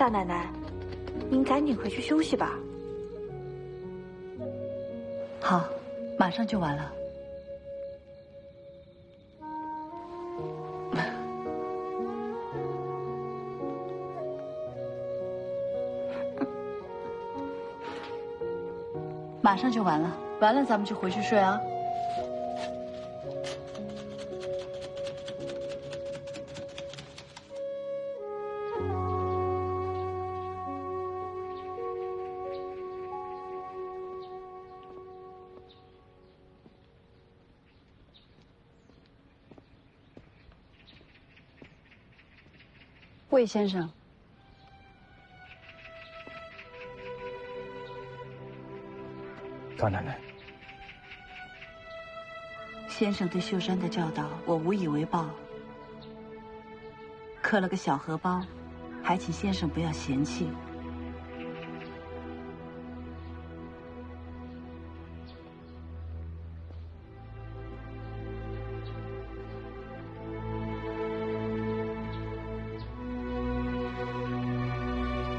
大奶奶，您赶紧回去休息吧。好，马上就完了。马上就完了，完了咱们就回去睡啊。魏先生，大奶奶，先生对秀山的教导，我无以为报。刻了个小荷包，还请先生不要嫌弃。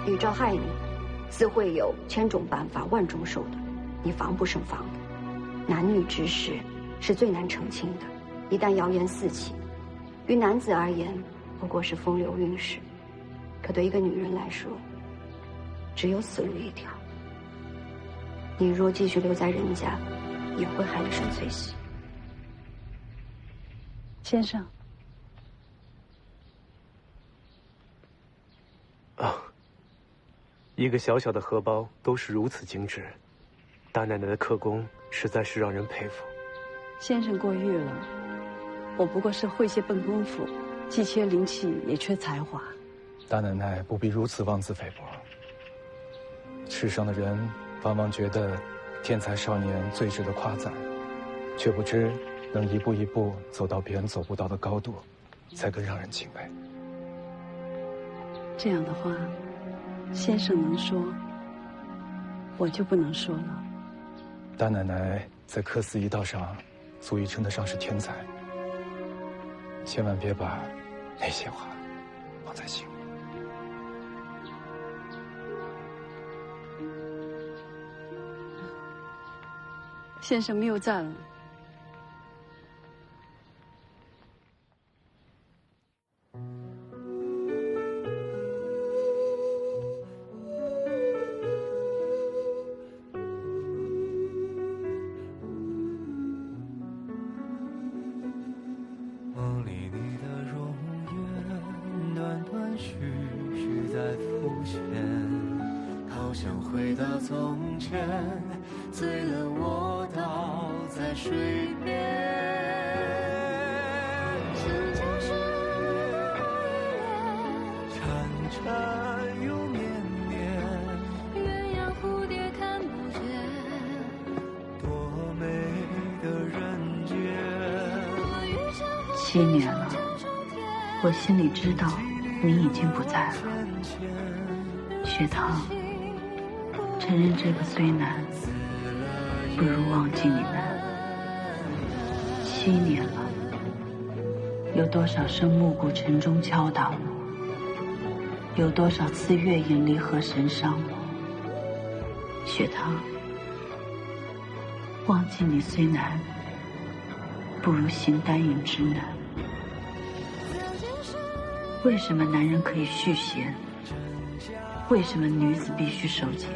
吕昭害你，自会有千种办法、万种手段，你防不胜防的。男女之事是最难澄清的，一旦谣言四起，于男子而言不过是风流韵事，可对一个女人来说，只有死路一条。你若继续留在人家，也会害了沈翠喜。先生。一个小小的荷包都是如此精致，大奶奶的刻工实在是让人佩服。先生过誉了，我不过是会些笨功夫，既缺灵气也缺才华。大奶奶不必如此妄自菲薄。世上的人往往觉得天才少年最值得夸赞，却不知能一步一步走到别人走不到的高度，才更让人敬佩。这样的话，先生能说，我就不能说了。大奶奶在科司一道上，足以称得上是天才。千万别把那些话放在心里。先生谬赞了。醉了我倒在水边，时间是潺潺又绵绵，鸳鸯蝴蝶看不见，多美的人间。7年了，我心里知道你已经不在了。雪堂，承认这个虽难，不如忘记你们。7年了，有多少声暮鼓晨钟敲打我，有多少次月影离合神伤我。雪堂，忘记你虽难，不如形单影之难。为什么男人可以续弦？为什么女子必须守节？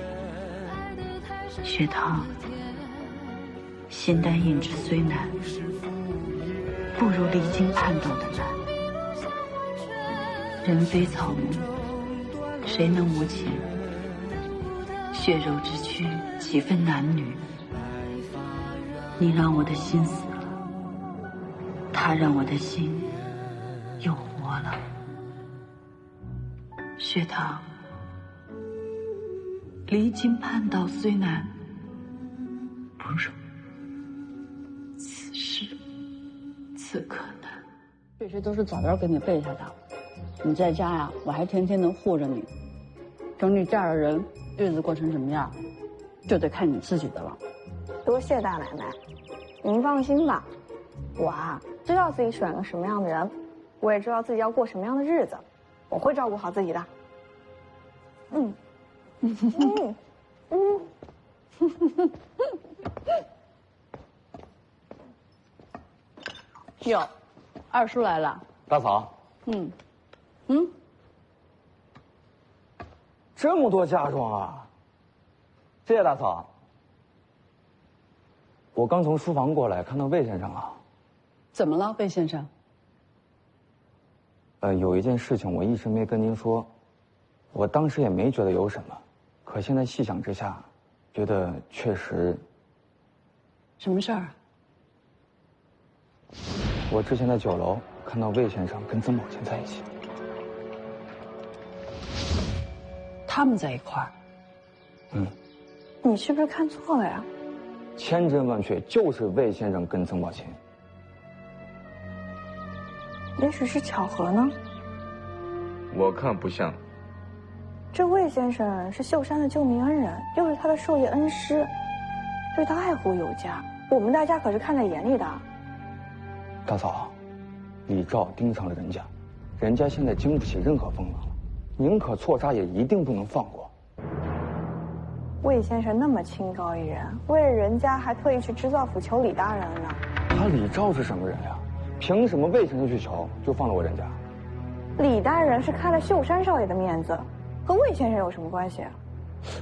雪堂，形单影只虽难，不如离经叛道的难。人非草木，谁能无情？血肉之躯，岂分男女？你让我的心死了，他让我的心又活了。雪堂，离经叛道虽难，不如此时此刻难。这些都是早点给你背下的。你在家呀，我还天天能护着你。等你嫁了人，日子过成什么样，就得看你自己的了。多谢大奶奶，您放心吧，我知道自己选个什么样的人，我也知道自己要过什么样的日子，我会照顾好自己的。哟，二叔来了。大嫂。这么多嫁妆啊！谢谢大嫂。我刚从书房过来，看到魏先生了。怎么了，魏先生？有一件事情我一直没跟您说，我当时也没觉得有什么，可现在细想之下，觉得确实。什么事儿？我之前在酒楼看到魏先生跟曾宝琴在一起。他们在一块儿？你是不是看错了呀？千真万确，就是魏先生跟曾宝琴。也许是巧合呢。我看不像。这魏先生是秀山的救命恩人，又是他的授业恩师，对他爱护有加，我们大家可是看在眼里的。大嫂，李兆盯上了人家，人家现在经不起任何风浪了，宁可错杀也一定不能放过。魏先生那么清高一人，为了人家还特意去织造府求李大人呢。他李兆是什么人呀？凭什么魏先生去求就放了我人家？李大人是开了秀山少爷的面子，和魏先生有什么关系？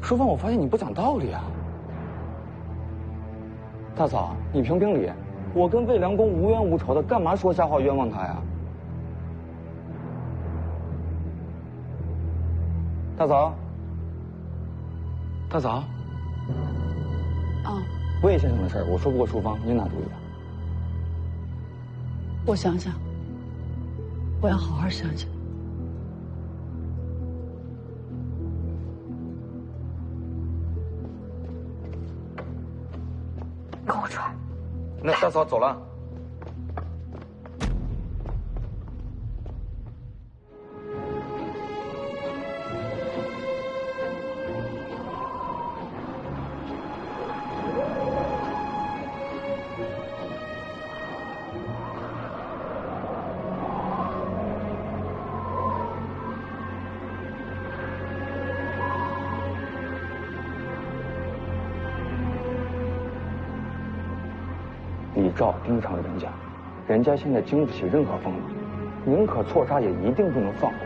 淑芳，我发现你不讲道理啊！大嫂，你评评理，我跟魏良公无冤无仇的，干嘛说瞎话冤枉他呀？大嫂，大嫂。魏先生的事儿，我说不过淑芳，您哪主意啊？我想想，我要好好想想。跟我出来。那大嫂走了。李兆盯上了人家，人家现在经不起任何风浪，宁可错杀也一定不能放过。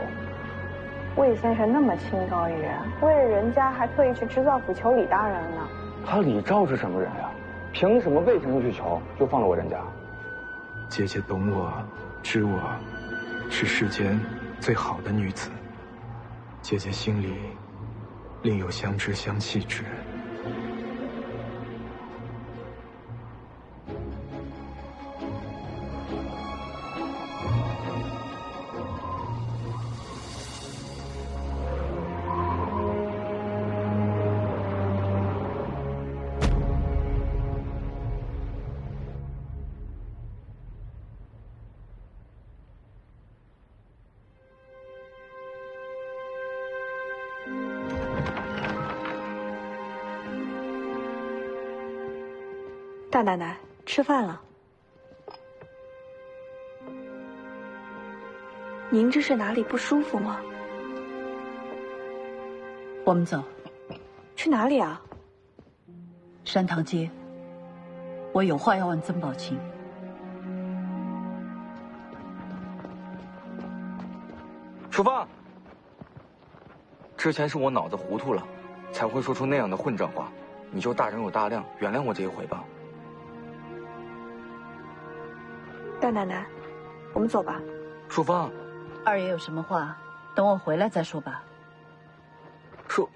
魏先生那么清高一人，为了人家还特意去织造府求李大人呢。他李兆是什么人呀？凭什么魏先生去求就放了我人家？姐姐懂我，知我，是世间最好的女子。姐姐心里另有相知相惜之人。大奶奶，吃饭了。您这是哪里不舒服吗？我们走。去哪里啊？山塘街。我有话要问曾宝琴。淑芳，之前是我脑子糊涂了，才会说出那样的混账话。你就大人有大量，原谅我这一回吧。大奶奶，我们走吧。淑芳，二爷有什么话，等我回来再说吧。淑。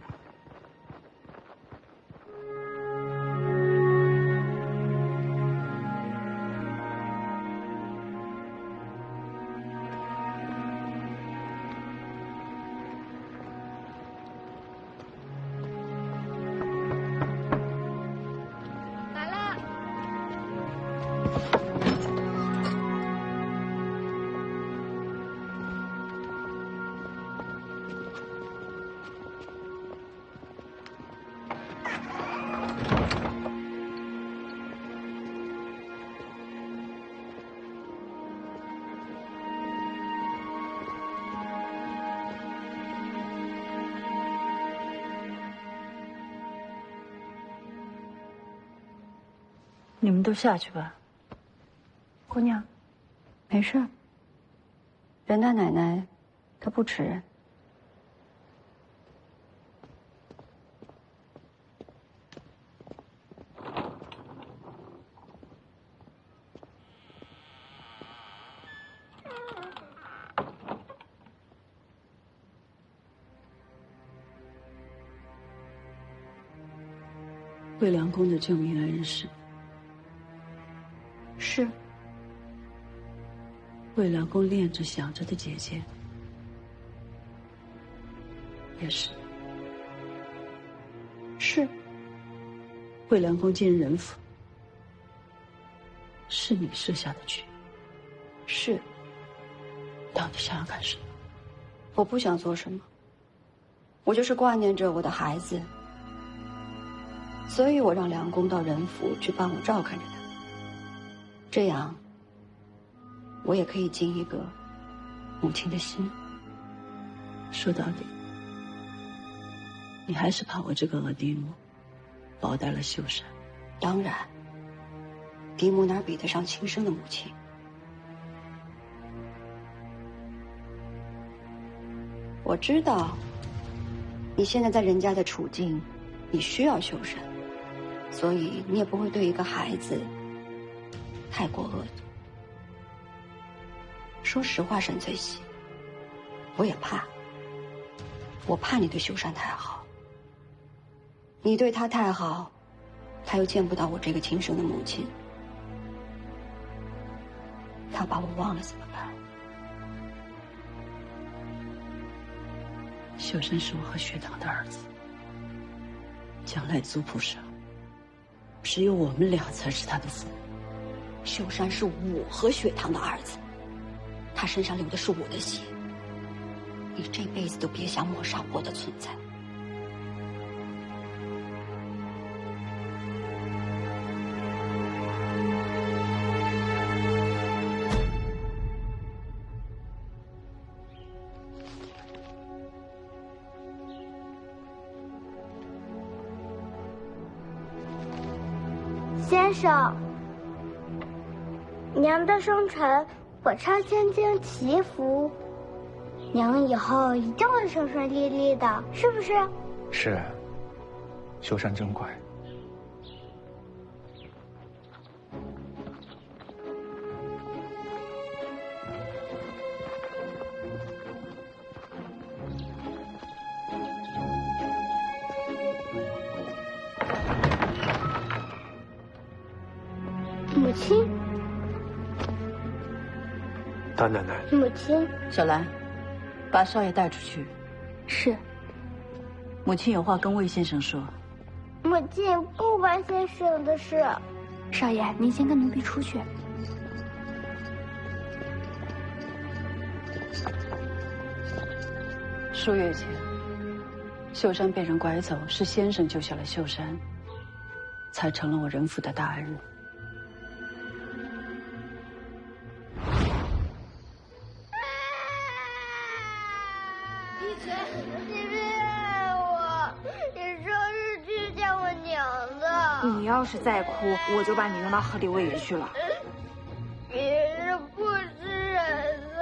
你们都下去吧。姑娘，没事。任大奶奶，她不吃人。魏良公的救命恩师。是。魏良公恋着想着的姐姐，也是。是。魏良公进人府，是你设下的局。是。到底想要干什么？我不想做什么，我就是挂念着我的孩子。所以我让良公到人府去帮我照看着他，这样我也可以尽一个母亲的心。说到底，你还是怕我这个恶嫡母保带了秀山。当然，嫡母哪比得上亲生的母亲？我知道你现在在人家的处境，你需要秀山。所以你也不会对一个孩子太过恶毒。说实话，沈翠喜，我也怕。我怕你对秀山太好。你对他太好，他又见不到我这个亲生的母亲，他把我忘了怎么办？秀山是我和学堂的儿子，将来族谱上只有我们俩才是他的父母。秀山是我和雪堂的儿子，他身上流的是我的血，你这辈子都别想抹杀我的存在。先生，娘的生辰，我唱千金祈福，娘以后一定会顺顺利利的，是不是？是，秀山真乖。母亲，大奶奶，母亲，小兰，把少爷带出去。是。母亲有话跟魏先生说。母亲不关先生的事。少爷，您先跟奴婢出去。数月前，秀山被人拐走，是先生救下了秀山，才成了我人府的大恩人。你要是再哭，我就把你扔到河里喂鱼去了。你是不是人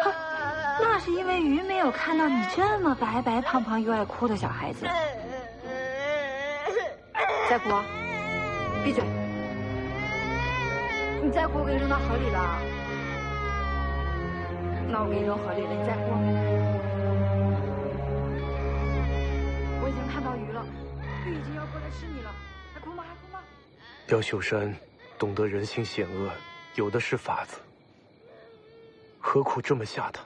啊？那是因为鱼没有看到你这么白白胖胖又爱哭的小孩子。再哭，闭嘴！你再哭，我给你扔到河里了。那我给你扔河里了，你再哭。我已经看到鱼了，鱼已经要过来吃你了，还哭吗？还哭吗？刁秀山懂得人性险恶，有的是法子，何苦这么吓他？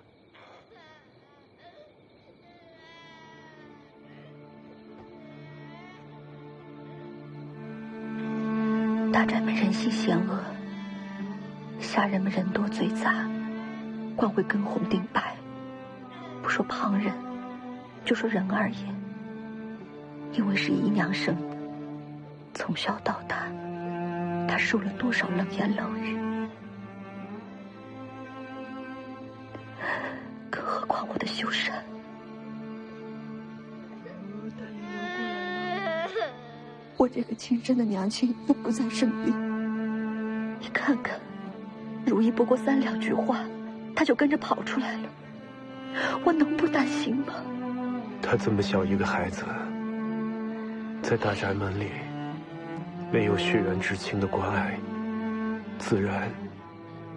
大宅们人性险恶，下人们人多嘴杂，官会跟红顶白，不说旁人，就说人而言，因为是姨娘生的，从小到大，她受了多少冷言冷语，更何况我的秀山。我这个亲生的娘亲都不在身边，你看看，如意不过3两句话，他就跟着跑出来了，我能不担心吗？他这么小一个孩子，在大宅门里，没有血缘至亲的关爱，自然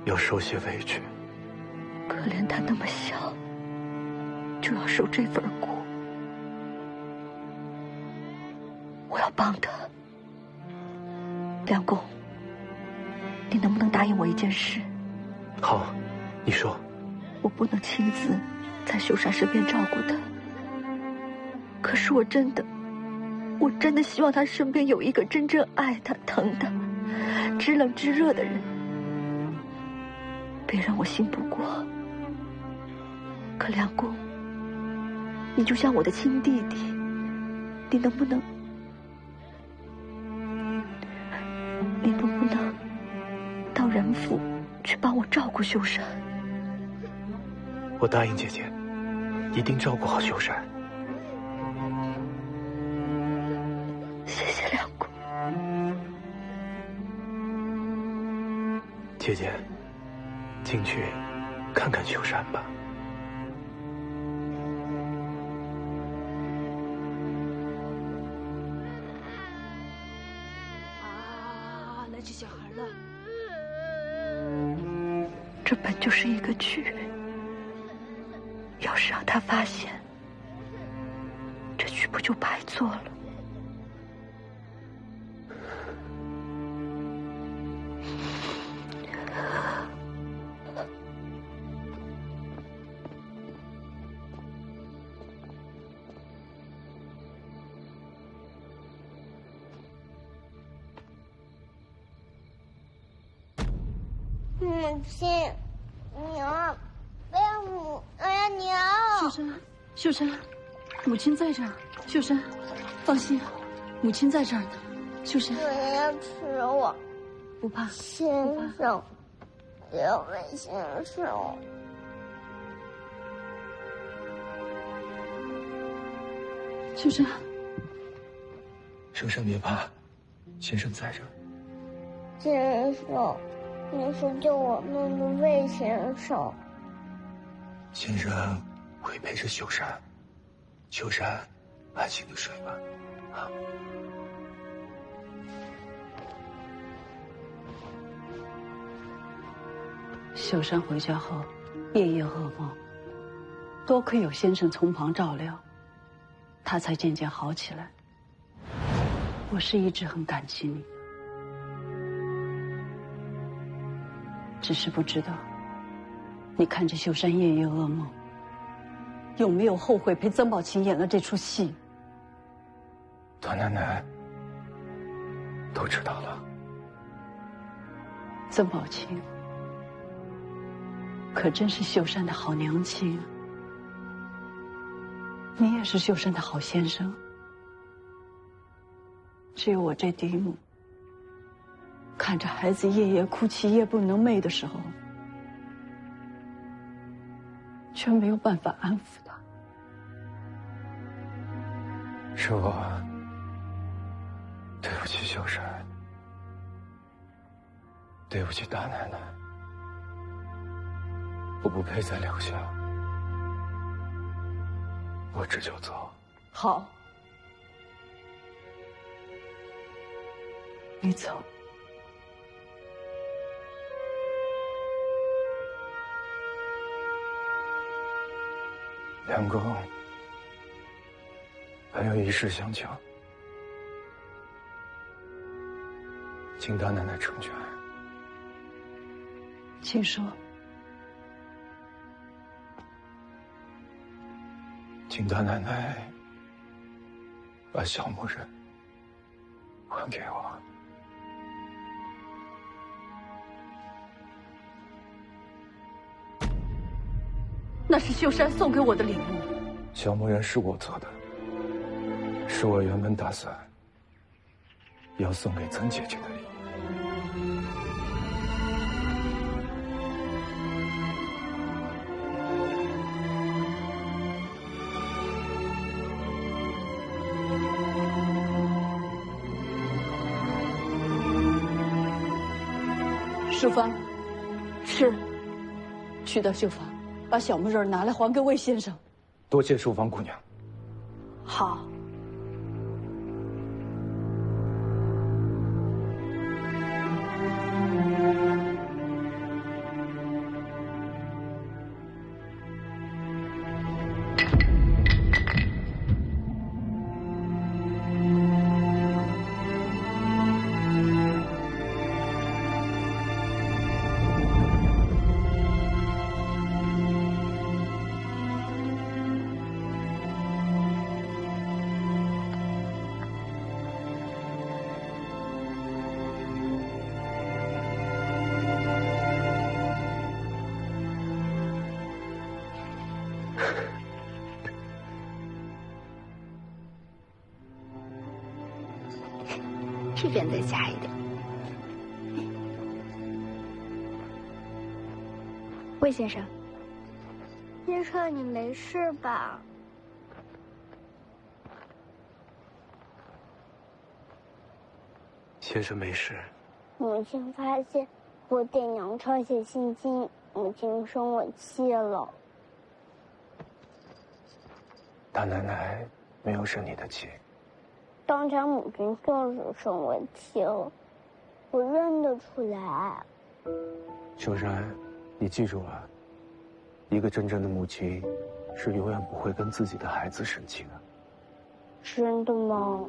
要受些委屈。可怜他那么小，就要受这份苦，我要帮他。梁公，你能不能答应我一件事？好，你说。我不能亲自在秀山身边照顾他，可是我真的希望他身边有一个真正爱他、疼他、知冷知热的人。别让我信不过。可梁公，你就像我的亲弟弟，你能不能到仁府去帮我照顾秀山？我答应姐姐，一定照顾好秀山。谢谢梁公。姐姐，进去看看秀山吧。来接小孩了。这本就是一个剧，要是让他发现，这剧不就白做了？母亲，娘，娘。秀山，母亲在这儿。秀山，放心，母亲在这儿呢。秀山，有人要吃我，不怕。先生，刘伟先生。秀山，秀山别怕，先生在这儿。先生，你说救我们的魏先生。先生会陪着秀山，秀山，安心的睡吧，啊。秀山回家后，夜夜噩梦，多亏有先生从旁照料，他才渐渐好起来。我是一直很感激你的，只是不知道，你看着秀山夜夜噩梦，有没有后悔陪曾宝琴演了这出戏？段奶奶都知道了。曾宝琴可真是秀山的好娘亲啊！你也是秀山的好先生。只有我这嫡母，看着孩子夜夜哭泣、夜不能寐的时候，却没有办法安抚他。是我对不起秀山，对不起大奶奶，我不配再留下，我这就走。好，你走。梁公，还有一事相求，请大奶奶成全。请说。请大奶奶把小木人还给我。那是秀山送给我的礼物。小木人是我做的，是我原本打算要送给曾姐姐的礼物。淑芳，是。去到绣坊，把小木人拿来还给魏先生。多谢淑芳姑娘。好。这边再加一点。魏先生，先生，你没事吧？先生没事。母亲发现我给娘抄写信经，母亲生我气了。大奶奶没有生你的气。当家母亲就是生我气了，我认得出来。秀山，你记住了，一个真正的母亲是永远不会跟自己的孩子生气的。真的吗？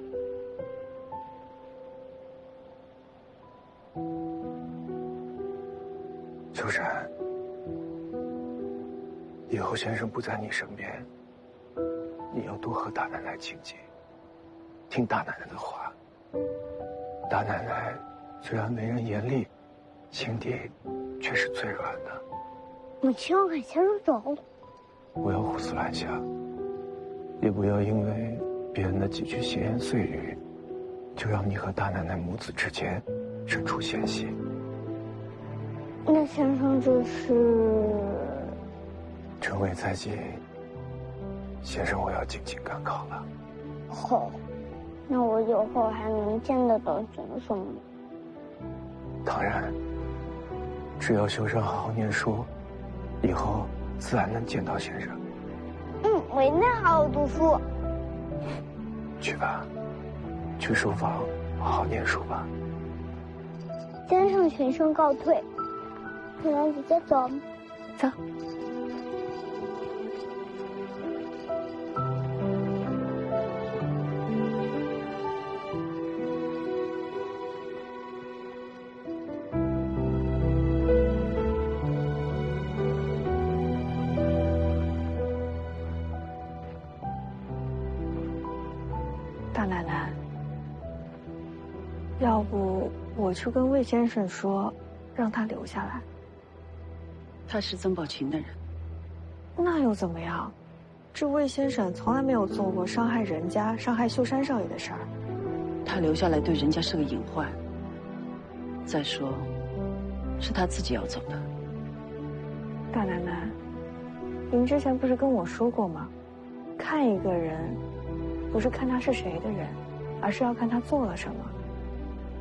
秀山，以后先生不在你身边，你要多和大奶奶亲近，听大奶奶的话。大奶奶虽然为人严厉，心底却是最软的。母亲，我先生走。不要胡思乱想，也不要因为别人的几句闲言碎语，就让你和大奶奶母子之间生出嫌隙。那先生这是？臣位在即，先生我要进京赶考了。好，那我以后还能见得到先生吗？当然，只要秀山好好念书，以后自然能见到先生。我一定好好读书。去吧，去书房好好念书吧。先生全身告退，你让姐姐走。走。大奶奶，要不我去跟魏先生说，让他留下来。他是曾宝琴的人，那又怎么样？这魏先生从来没有做过伤害人家、伤害秀山少爷的事儿。他留下来对人家是个隐患。再说，是他自己要走的。大奶奶，您之前不是跟我说过吗？看一个人，不是看他是谁的人，而是要看他做了什么。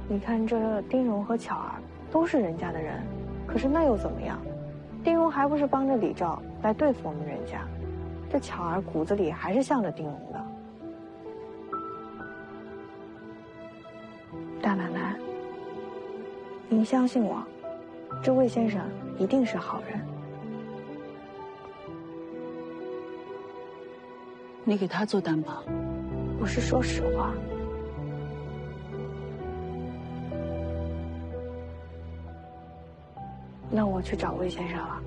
你看这丁荣和巧儿都是人家的人，可是那又怎么样？丁荣还不是帮着李照来对付我们人家，这巧儿骨子里还是向着丁荣的。大奶奶，您相信我，这魏先生一定是好人。你给他做担保？我是说实话。那我去找魏先生了。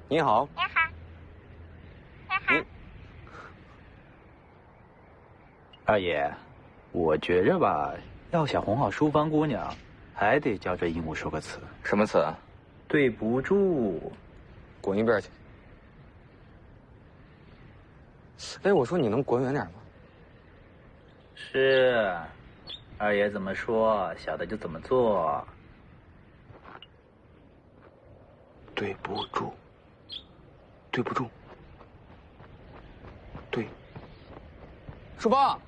你好。你好。你好。二爷，我觉着吧，要想哄好淑芳姑娘，还得教这鹦鹉说个词。什么词啊？对不住。滚一边去。哎，我说你能滚远点吗？是，二爷怎么说，小的就怎么做。对不住。对不住。对。淑芳，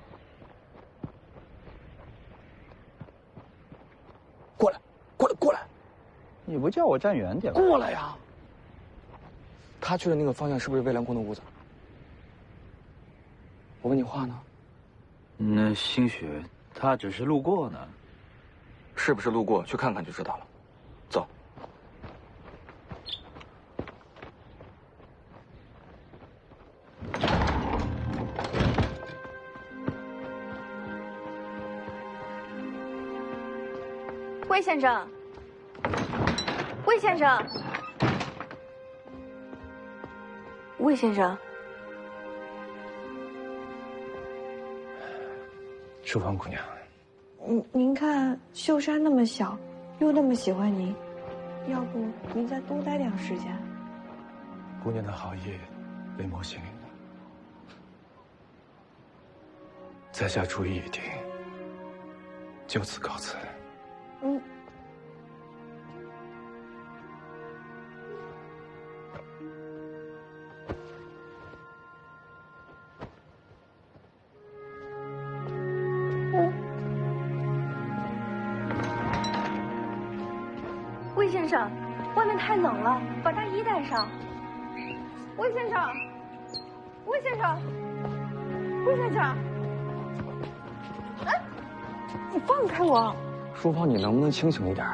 过来，过来，过来！你不叫我站远点吗？过来呀！他去的那个方向是不是魏良公的屋子？我问你话呢。那兴许他只是路过呢。是不是路过？去看看就知道了。走。魏先生，魏先生，魏先生，淑芳姑娘，您看秀山那么小，又那么喜欢您，要不您再多待点时间？姑娘的好意，魏某心领了。在下主意已定，就此告辞。魏先生，外面太冷了，把大衣带上。魏先生，魏先生，魏先生，哎，你放开我！淑芳，你能不能清醒一点？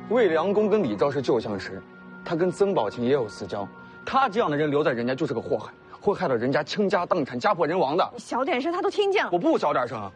魏良公跟李昭是旧相识，他跟曾宝琴也有私交，他这样的人留在人家就是个祸害，会害到人家倾家荡产、家破人亡的。你小点声，他都听见了。我不小点声。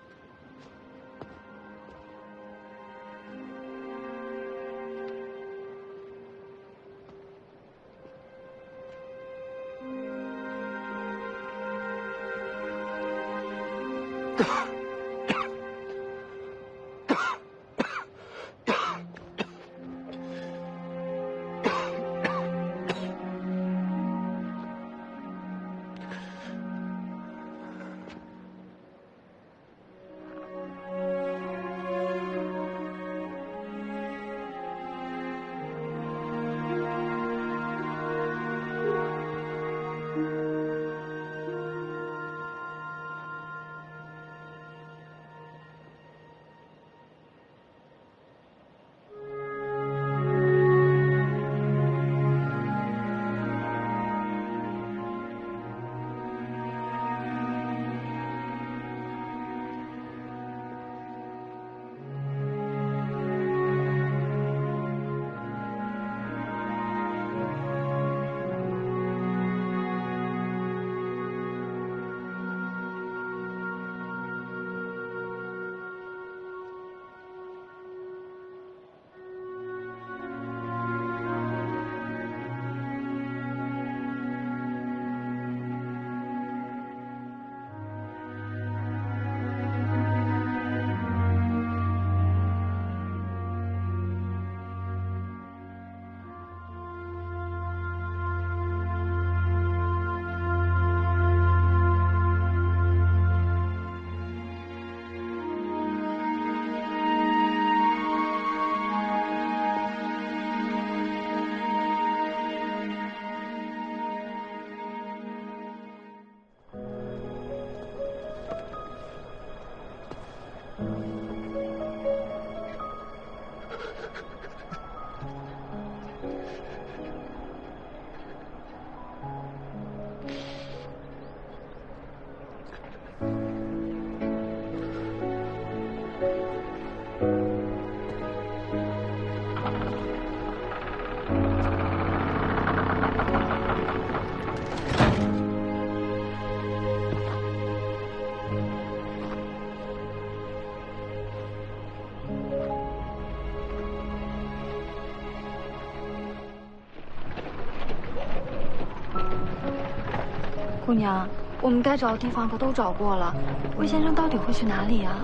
姑娘，我们该找的地方可都找过了，魏先生到底会去哪里啊？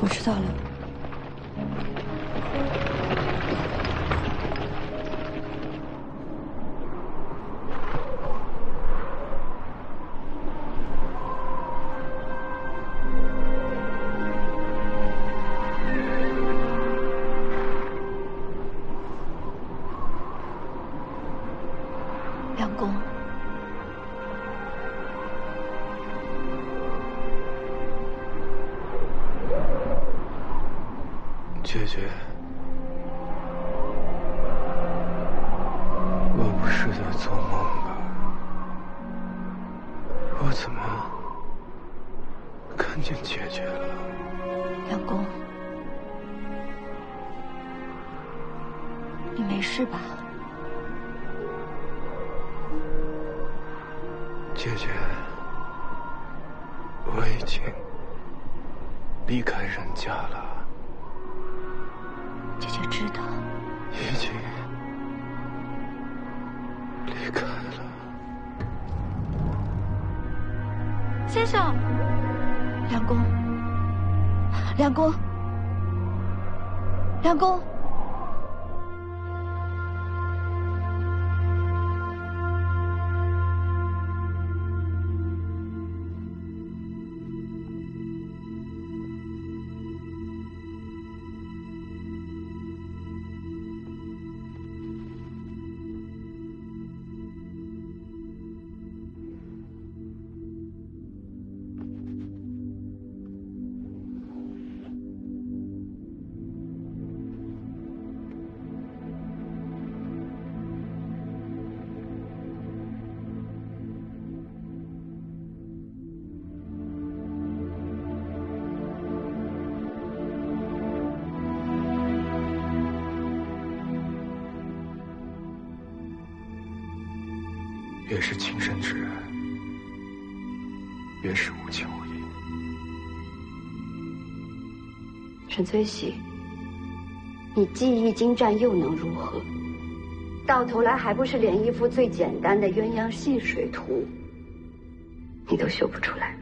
我知道了。姐姐，我不是在做梦吧？我怎么看见姐姐了？梁公，你没事吧？姐姐，我已经离开人家了。姐姐知道，已经离开了。先生，梁公，梁公，梁公。越是情深之人，越是无情无义。沈崔喜，你技艺精湛又能如何？到头来还不是连一幅最简单的鸳鸯戏水图，你都绣不出来。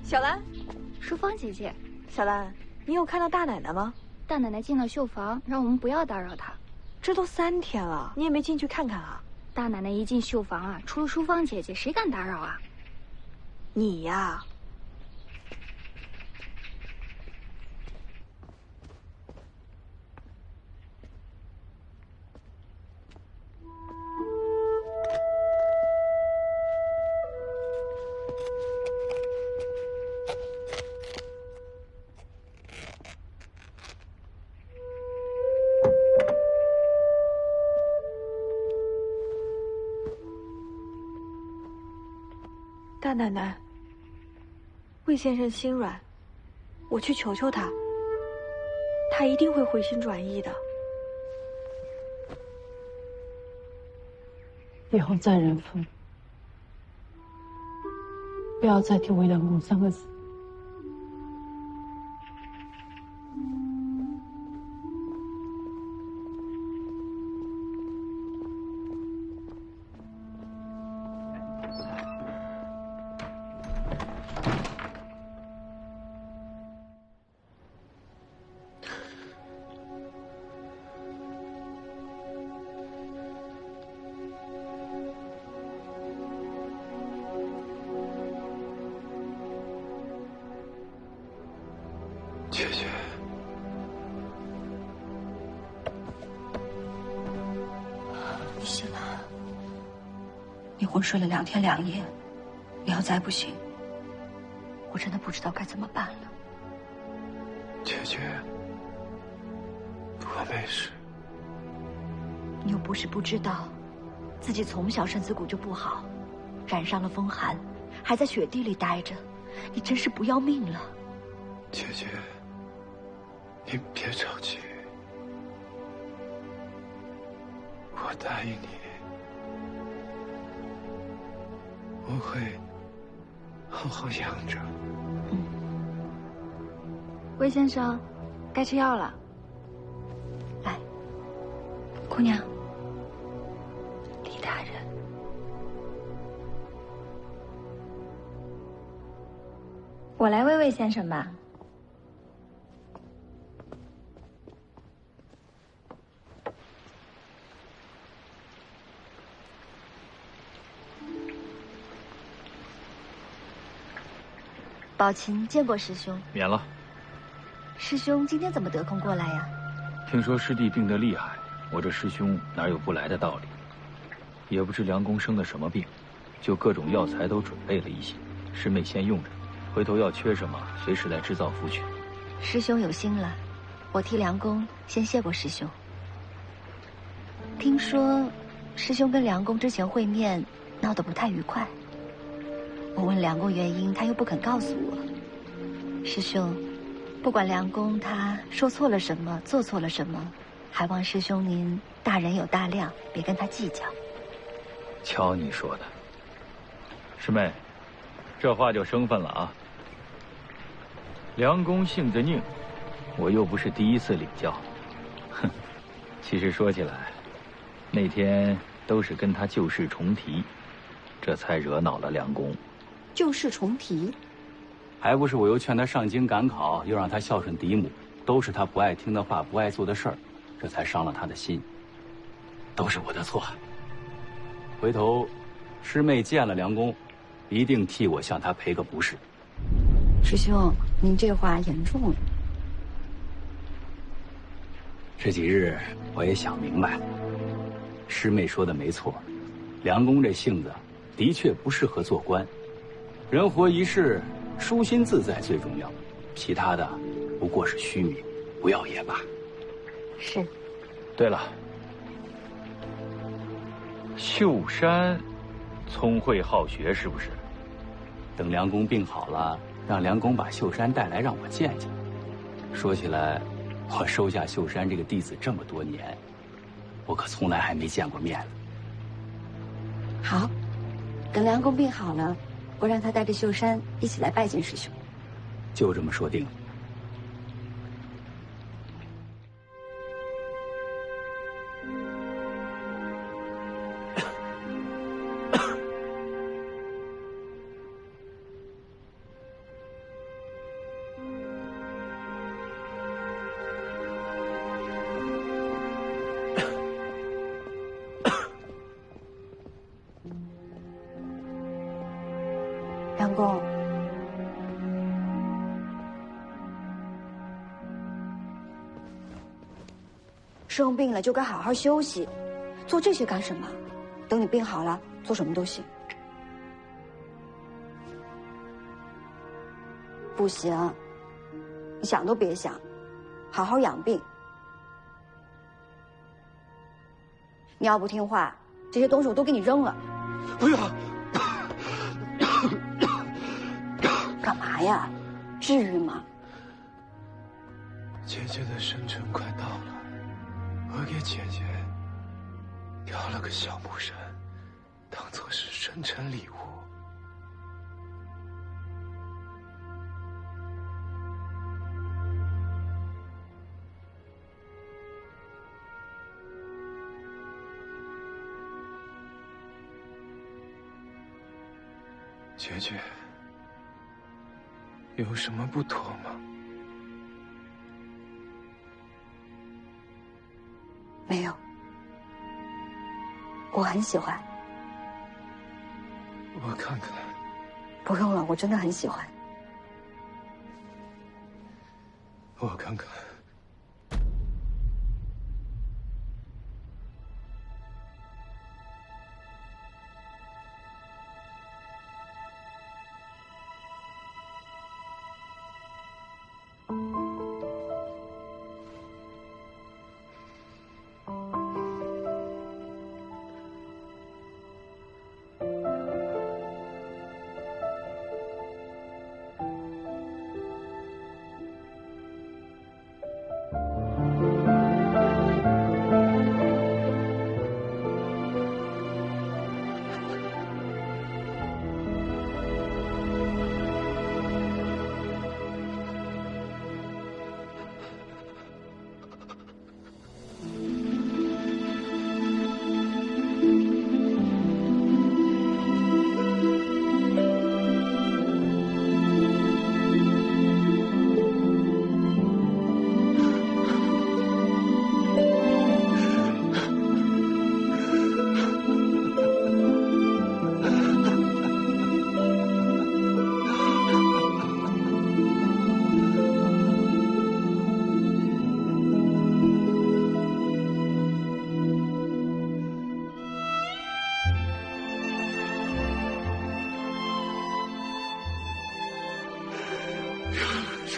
小兰，淑芳姐姐，小兰，你有看到大奶奶吗？大奶奶进了绣房，让我们不要打扰她。这都3天了，你也没进去看看啊？大奶奶一进绣房啊，除了淑芳姐姐，谁敢打扰啊？你呀。大奶奶，魏先生心软，我去求求他，他一定会回心转意的。以后再认父，不要再提魏良公3个字。姐姐，你醒了？你昏睡了2天2夜，要再不醒，我真的不知道该怎么办了。姐姐，我没事。你又不是不知道，自己从小身子骨就不好，染上了风寒，还在雪地里待着，你真是不要命了。姐姐，你别着急，我答应你，我会好好养着。魏先生，该吃药了。来，姑娘，李大人，我来喂魏先生吧。宝琴见过师兄。免了。师兄今天怎么得空过来呀？听说师弟病得厉害，我这师兄哪有不来的道理？也不知梁公生的什么病，就各种药材都准备了一些，师妹先用着，回头要缺什么，随时来织造服取。师兄有心了，我替梁公先谢过师兄。听说师兄跟梁公之前会面闹得不太愉快，我问梁公原因，他又不肯告诉我。师兄，不管梁公他说错了什么，做错了什么，还望师兄您大人有大量，别跟他计较。瞧你说的，师妹，这话就生分了啊。梁公性子拧，我又不是第一次领教。哼，其实说起来，那天都是跟他旧事重提，这才惹恼了梁公。旧事重提，还不是我又劝他上京赶考，又让他孝顺嫡母，都是他不爱听的话，不爱做的事儿，这才伤了他的心。都是我的错。回头，师妹见了梁公，一定替我向他赔个不是。师兄，您这话严重了。这几日我也想明白了，师妹说的没错，梁公这性子的确不适合做官。人活一世，舒心自在最重要，其他的不过是虚名，不要也罢。是。对了，秀山聪慧好学，是不是？等梁公病好了，让梁公把秀山带来让我见见。说起来，我收下秀山这个弟子这么多年，我可从来还没见过面呢。好，等梁公病好了，我让他带着秀山一起来拜见师兄。就这么说定了。梁公，师兄病了就该好好休息，做这些干什么？等你病好了，做什么都行。不行，你想都别想，好好养病。你要不听话，这些东西我都给你扔了。不要！干嘛呀？至于吗？姐姐的生辰快到了，我给姐姐挑了个小木山，当做是生辰礼物。姐姐，有什么不妥吗？没有，我很喜欢。我看看。不用了，我真的很喜欢。我看看。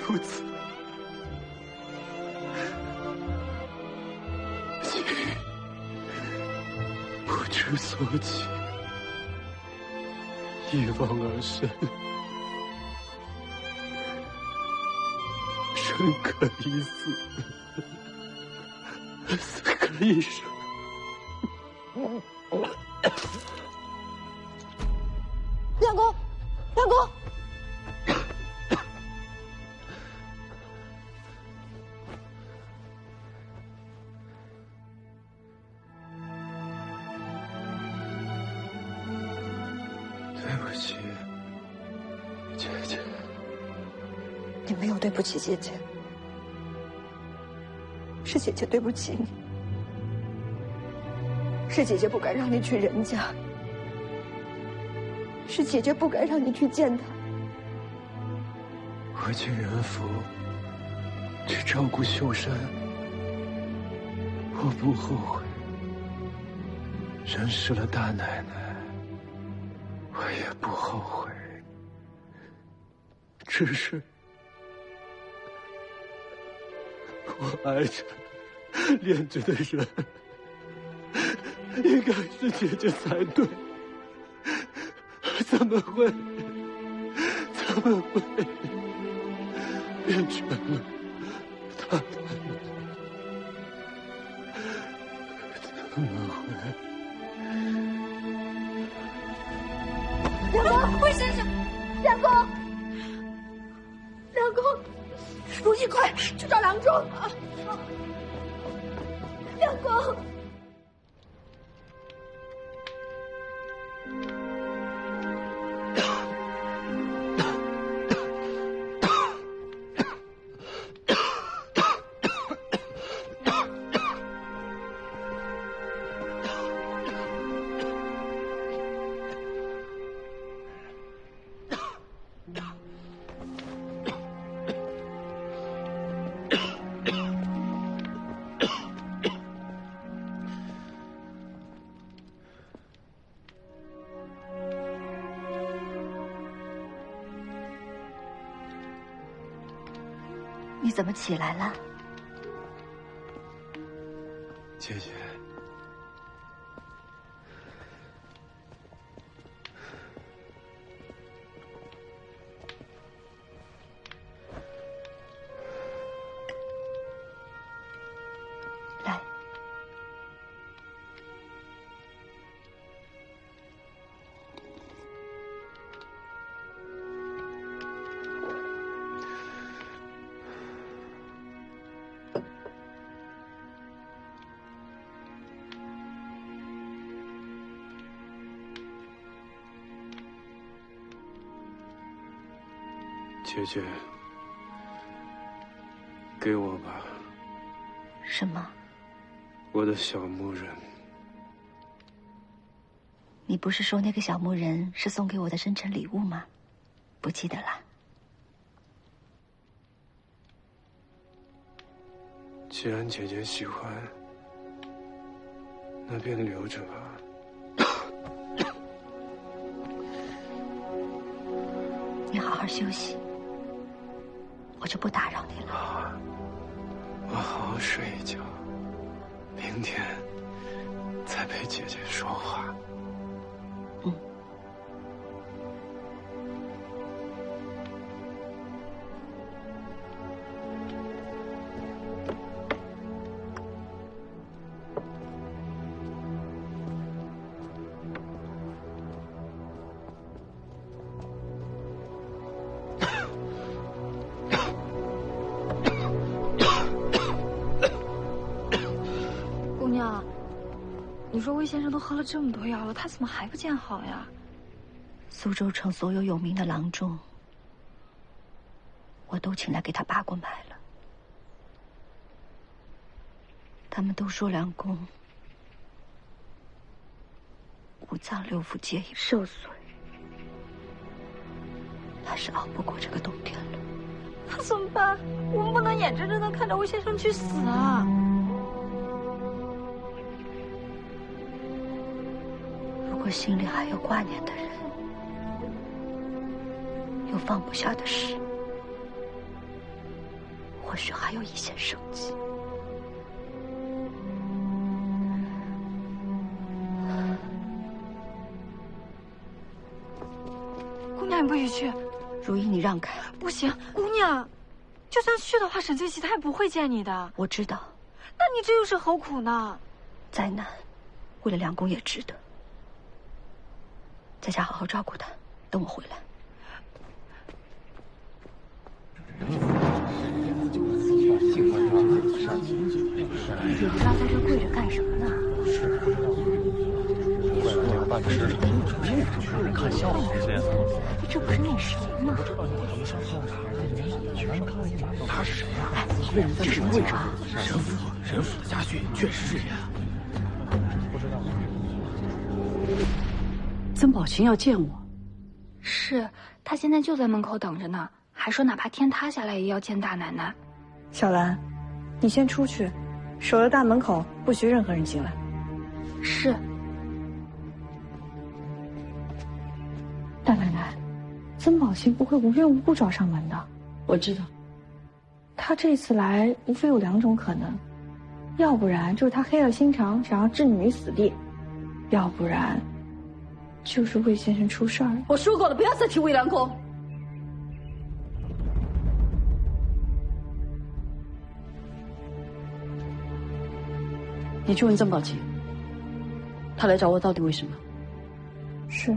如此，请不知所起，一往而深，生可以死，死可以生。梁公，梁公。对不起，姐姐。你没有对不起姐姐，是姐姐对不起你，是姐姐不该让你去人家，是姐姐不该让你去见他。我进人府去照顾秀山，我不后悔。认识了大奶奶，我也不后悔。只是我爱着、恋着的人，应该是姐姐才对，怎么会变成了他？怎么会？梁公，魏先生，梁公，梁公，如意，快去找郎中！梁公。你怎么起来了？姐姐，来，姐姐，给我吧。什么？我的小木人。你不是说那个小木人是送给我的生辰礼物吗？不记得了？既然姐姐喜欢，那便留着吧。你好好休息，我就不打扰你了。好，我好好睡一觉，明天再陪姐姐说话。姑娘，你说魏先生都喝了这么多药了，他怎么还不见好呀？苏州城所有有名的郎中，我都请来给他把过脉了。他们都说梁公五脏六腑皆已受损，他是熬不过这个冬天了。那怎么办？我们不能眼睁睁的看着魏先生去死啊！如果心里还有挂念的人，有放不下的事，或许还有一线生机。姑娘，你不许去！如意，你让开！不行，姑娘，就算去的话，沈醉喜他也不会见你的。我知道。那你这又是何苦呢？再难，为了梁公也值得。在家好好照顾他，等我回来。也不知道在这跪着干什么呢。是。怪不得办事让人看笑话。这不是那谁吗？他是谁呀？这是为什么？神府的家训确实是这样。不知道。曾宝琴要见我。是，他现在就在门口等着呢，还说哪怕天塌下来也要见大奶奶。小兰，你先出去，守着大门口，不许任何人进来。是。大奶奶，曾宝琴不会无缘无故找上门的。我知道。他这次来无非有2种可能，要不然就是他黑了心肠，想要置你于死地，要不然就是魏先生出事儿了。我说过了，不要再提魏良公。你去问曾宝琴，他来找我到底为什么？是。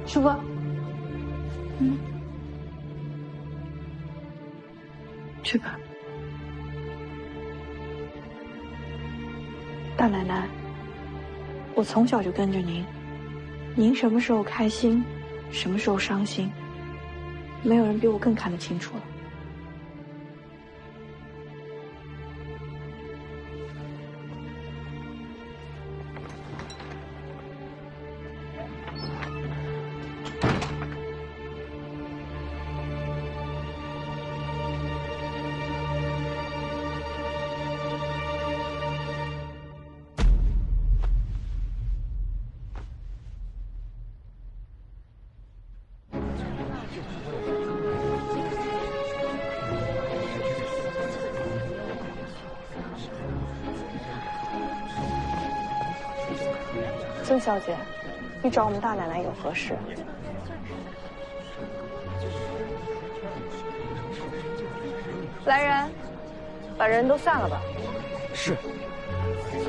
叔伯。去吧。大奶奶，我从小就跟着您，您什么时候开心，什么时候伤心，没有人比我更看得清楚了。曾小姐，你找我们大奶奶有何事？来人，把人都散了吧。是。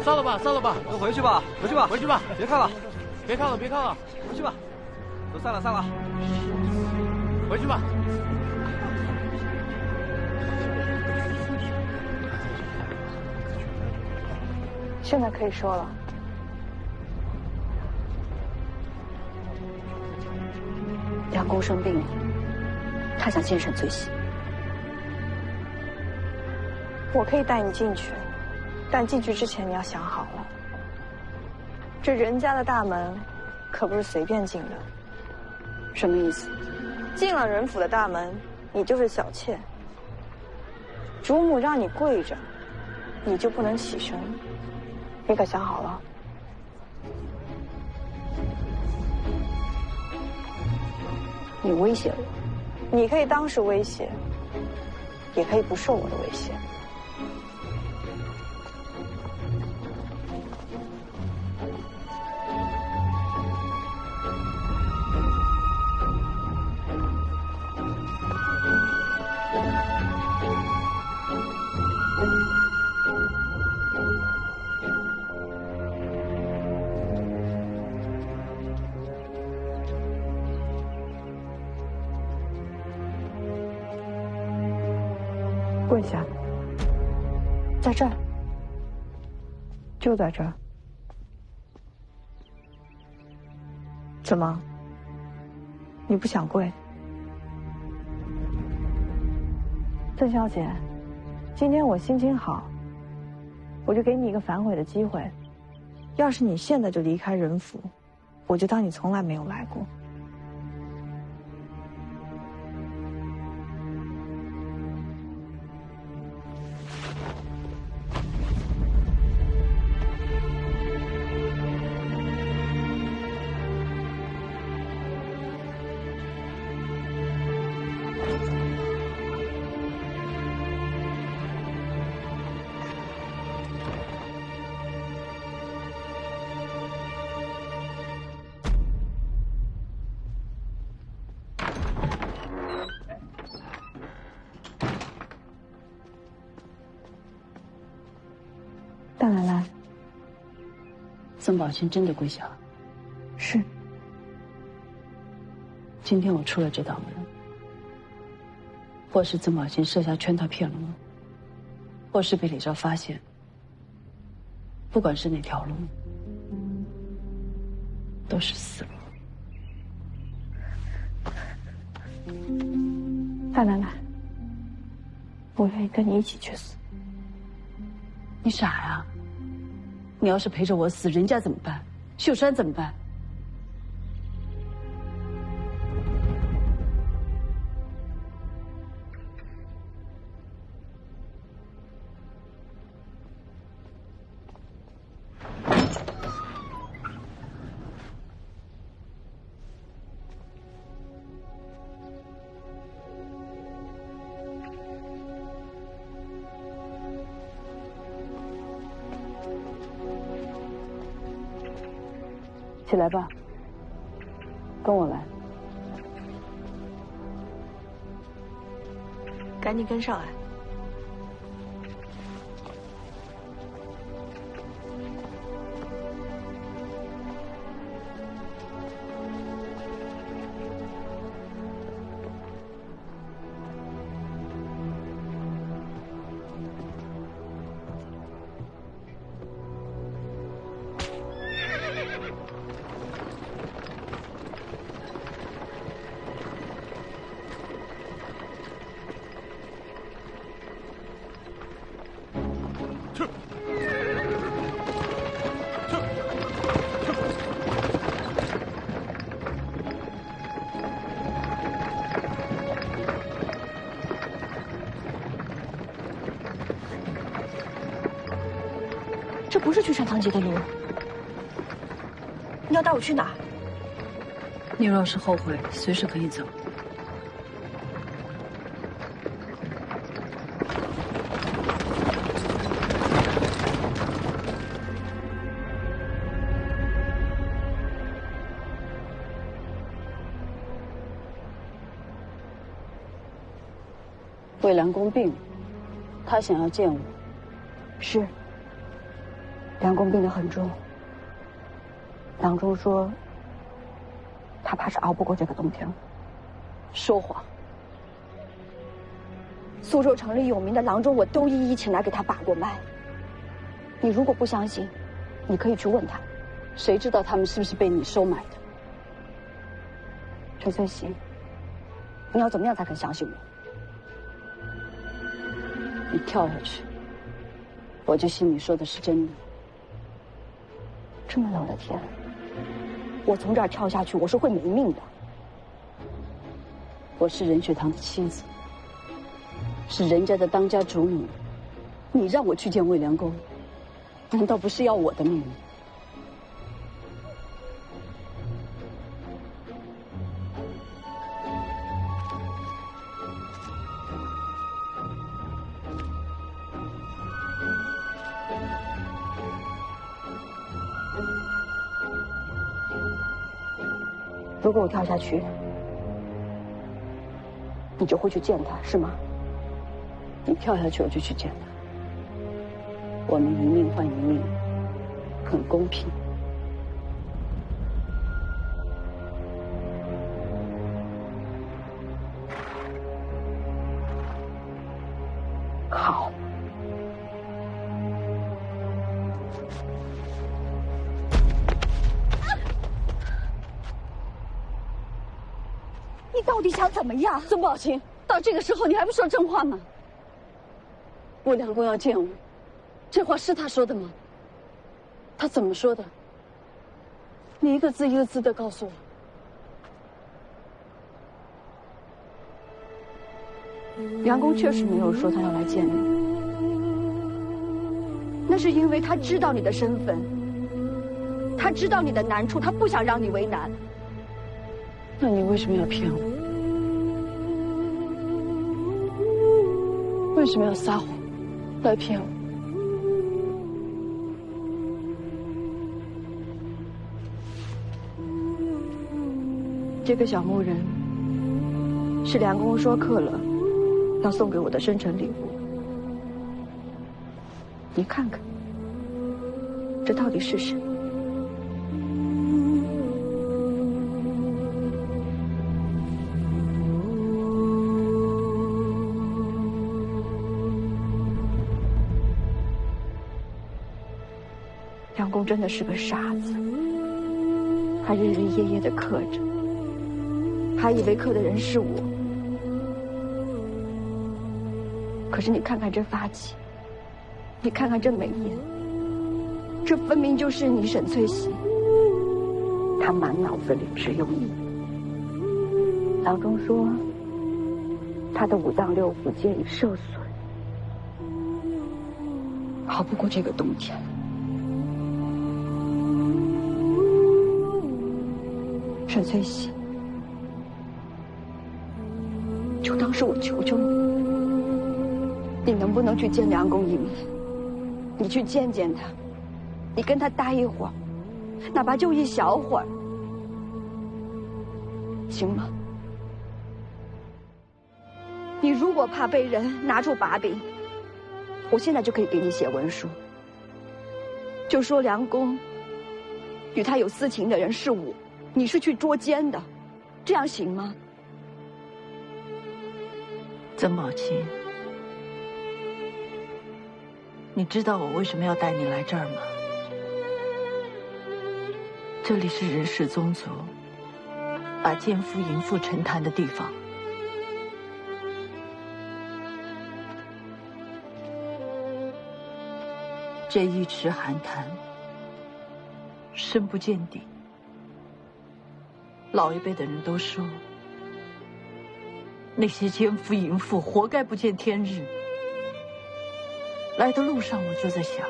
散了吧，散了吧，都回去吧，回去吧，回去吧，别看了，别看了，别看了，回去吧，都散了，散了，回去吧。现在可以说了。梁公生病了，他想见沈醉喜。我可以带你进去，但进去之前你要想好了，这人家的大门可不是随便进的。什么意思？进了人府的大门，你就是小妾。主母让你跪着，你就不能起身。你可想好了？你威胁我，你可以当时威胁，也可以不受我的威胁。跪下，在这儿，就在这儿。怎么？你不想跪？曾小姐，今天我心情好，我就给你一个反悔的机会。要是你现在就离开人府，我就当你从来没有来过。曾宝清真的跪下了。是。今天我出了这道门，或是曾宝清设下圈套骗了我，或是被李昭发现。不管是哪条路，都是死路。大奶奶，我愿意跟你一起去死。你傻呀！你要是陪着我死，人家怎么办？秀山怎么办？起来吧，跟我来。赶紧跟上来。这不是去上堂节的路。你要带我去哪？你若是后悔，随时可以走。魏良公病了，他想要见我。是。梁公病得很重，郎中说，他怕是熬不过这个冬天了。说谎！苏州城里有名的郎中，我都一一请来给他把过脉。你如果不相信，你可以去问他。谁知道他们是不是被你收买的？陈翠喜，你要怎么样才肯相信我？你跳下去，我就信你说的是真的。这么冷的天，我从这儿跳下去，我是会没命的。我是任学堂的妻子，是人家的当家主女，你让我去见魏良公，难道不是要我的命吗？如果我跳下去，你就会去见他，是吗？你跳下去，我就去见他。我们一命换一命，很公平。好。你到底想怎么样？曾宝清，到这个时候你还不说真话吗？魏良公要见我，这话是他说的吗？他怎么说的？你一个字一个字的告诉我。梁公确实没有说他要来见你，那是因为他知道你的身份，他知道你的难处，他不想让你为难。那你为什么要骗我？为什么要撒谎来骗我？这个小木人是梁公说刻了要送给我的生辰礼物，你看看，这到底是谁？真的是个傻子，他日日夜夜的刻着，还以为刻的人是我。可是你看看这发髻，你看看这眉眼，这分明就是你沈翠喜。他满脑子里只有你。郎中说，他的五脏六腑皆已受损，熬不过这个冬天。沈翠喜，就当是我求求你，你能不能去见梁公一面？你去见见他，你跟他待一会儿，哪怕就一小会儿，行吗？你如果怕被人拿出把柄，我现在就可以给你写文书，就说梁公与他有私情的人是我，你是去捉奸的，这样行吗？曾宝清，你知道我为什么要带你来这儿吗？这里是人世宗族把奸夫淫妇沉潭的地方。这一池寒潭深不见底，老一辈的人都说，那些奸夫淫妇活该不见天日。来的路上我就在想，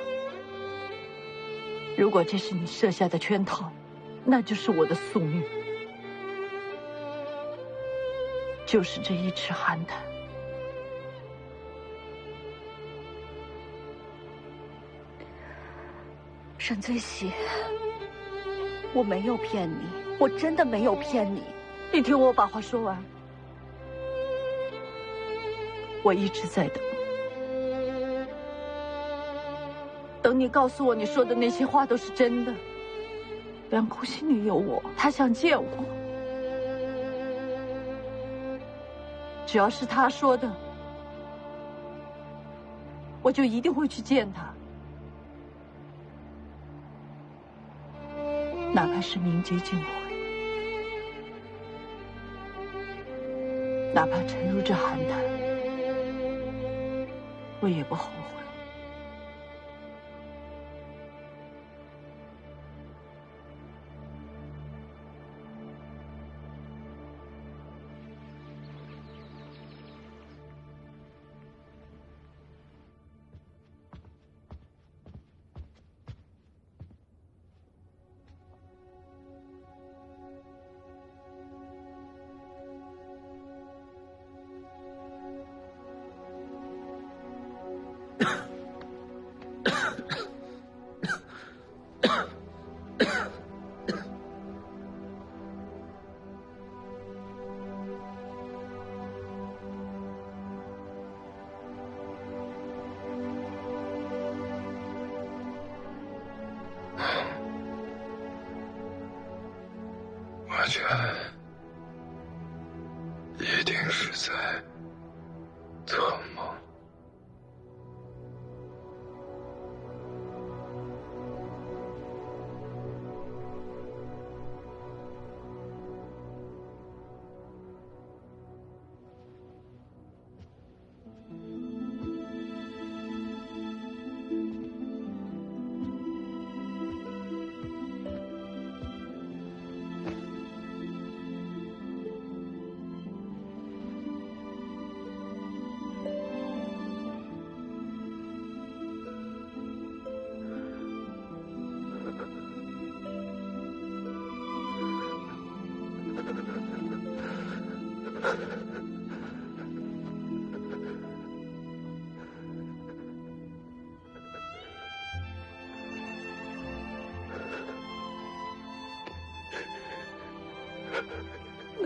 如果这是你设下的圈套，那就是我的宿命，就是这一池寒潭。沈翠喜，我没有骗你，我真的没有骗你。你听我把话说完。我一直在等你告诉我你说的那些话都是真的。梁公心里有我，他想见我。只要是他说的，我就一定会去见他。哪怕是明劫尽毁，哪怕沉入这寒潭，我也不后悔。我觉一定是在做梦。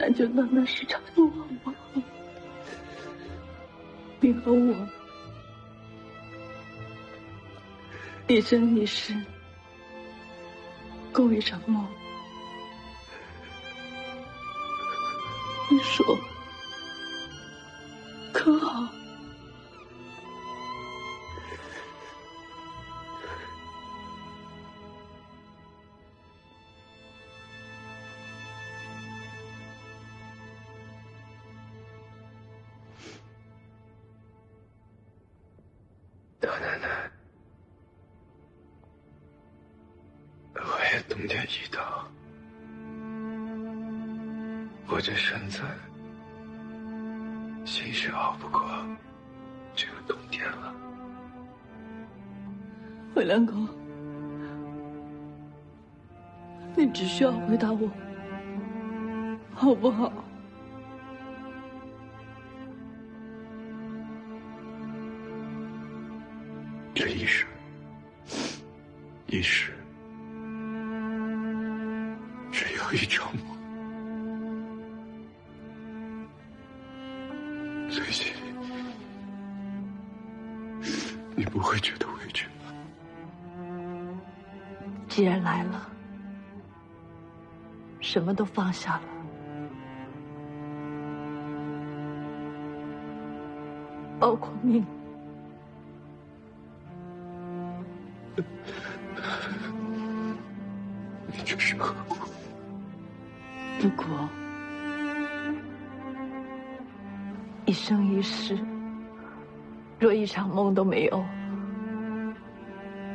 那就当那是场梦吧。你和我一生一世共一场梦，你说可好？也动点一刀，我这身子心是熬不过这个冬天了。回良公，你只需要回答我，好不好？这一世，只有一场梦。最近，你不会觉得委屈吗？既然来了，什么都放下了，包括命。你这是何苦？如果一生一世，若一场梦都没有，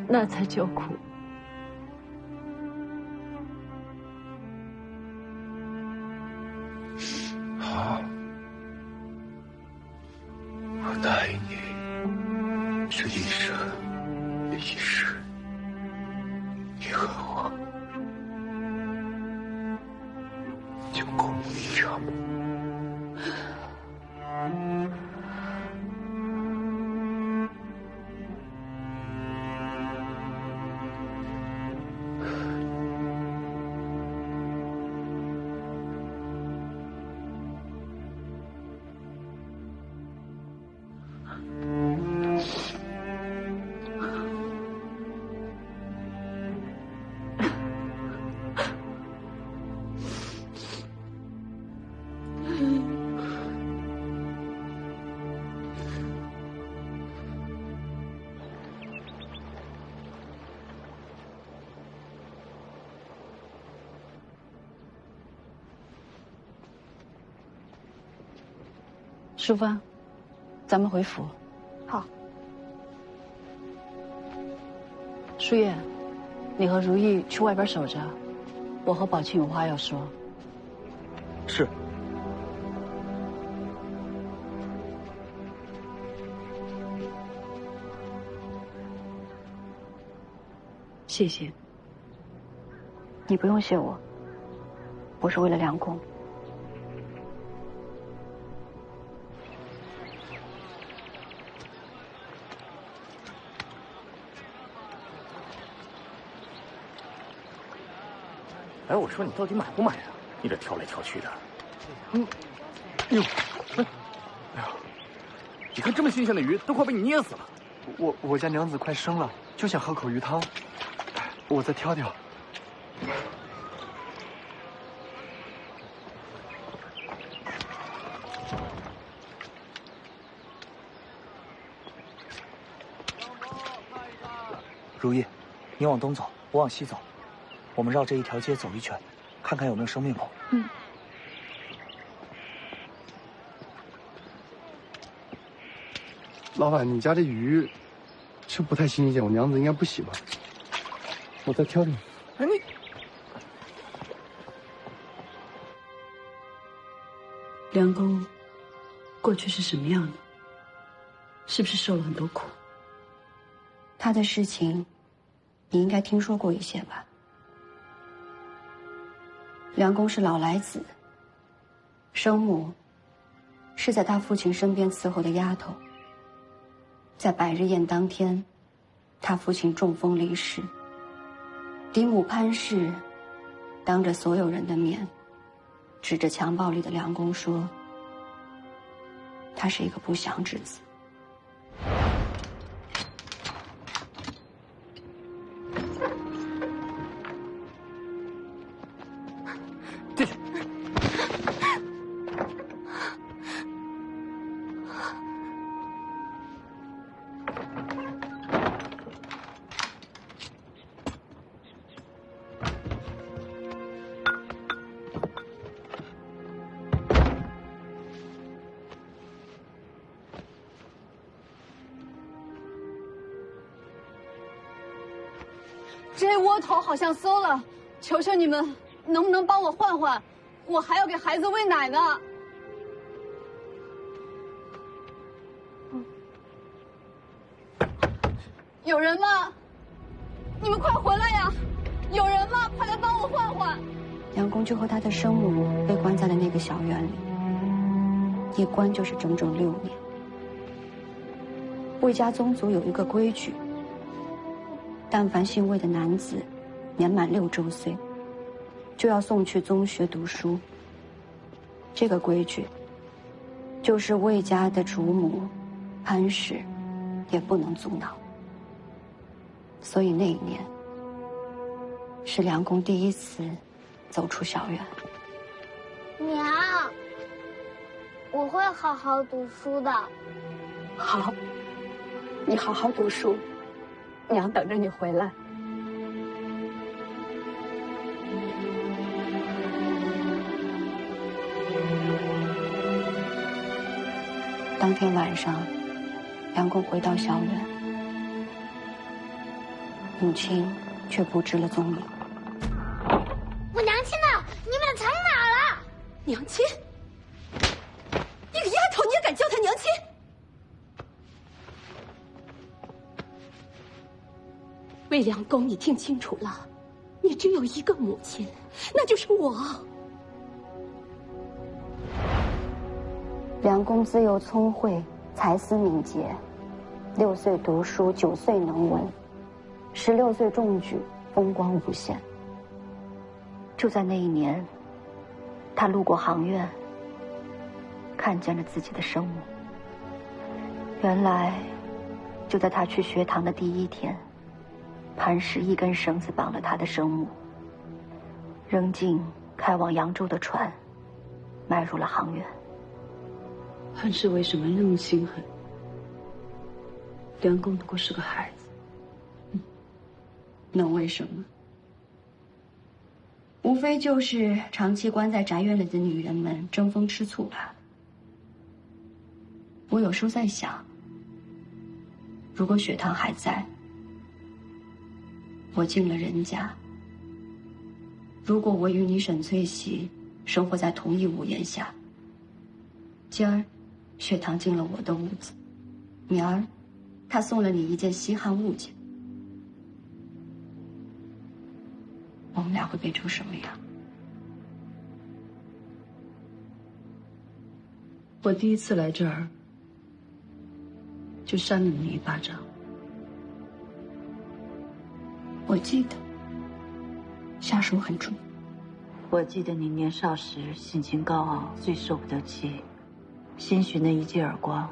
那才叫苦。好，我答应你，这一生一世，你和我就共度一场梦。淑芳，咱们回府。好。淑叶，你和如意去外边守着，我和宝庆有话要说。是。谢谢。你不用谢我，我是为了良公。哎，我说你到底买不买啊？你这挑来挑去的。哟，哎呀，你看这么新鲜的鱼，都快被你捏死了。我家娘子快生了，就想喝口鱼汤，我再挑挑。如意，你往东走，我往西走。我们绕这一条街走一圈，看看有没有生面孔。老板，你家这鱼是不太新鲜，我娘子应该不喜欢。我再挑挑。哎，你良公过去是什么样的？是不是受了很多苦？他的事情，你应该听说过一些吧？良公是老来子，生母是在他父亲身边伺候的丫头。在百日宴当天，他父亲中风离世。嫡母潘氏当着所有人的面，指着襁褓里的良公说：“他是一个不祥之子。”进去。窝头好像馊了，求求你们，能不能帮我换换？我还要给孩子喂奶呢。有人吗？你们快回来呀！有人吗？快来帮我换换。梁公就和他的生母被关在了那个小院里，一关就是整整6年。魏家宗族有一个规矩，但凡姓魏的男子年满6周岁，就要送去宗学读书。这个规矩，就是魏家的主母潘氏也不能阻挠。所以那一年，是梁公第一次走出小院。娘，我会好好读书的。好，你好好读书，娘等着你回来。当天晚上，梁公回到小院，母亲却不知了踪影。我娘亲呢？你们藏哪了？娘亲？你个丫头，你也敢叫她娘亲？魏良公，你听清楚了，你只有一个母亲，那就是我。梁公自幼聪慧，才思敏捷，6岁读书，9岁能文，16岁中举，风光无限。就在那一年，他路过杭院，看见了自己的生母。原来，就在他去学堂的第1天，潘氏一根绳子绑了他的生母，扔进开往扬州的船，迈入了杭院。潘氏为什么那么心狠？梁公不过是个孩子，能为什么？无非就是长期关在宅院里的女人们争风吃醋吧。我有时候在想，如果雪堂还在，我进了人家，如果我与你沈翠喜生活在同一屋檐下，今儿雪堂进了我的屋子，明儿他送了你一件稀罕物件，我们俩会变成什么样？我第一次来这儿，就扇了你一巴掌。我记得，下手很重。我记得你年少时性情高傲，最受不得气，兴许那一记耳光，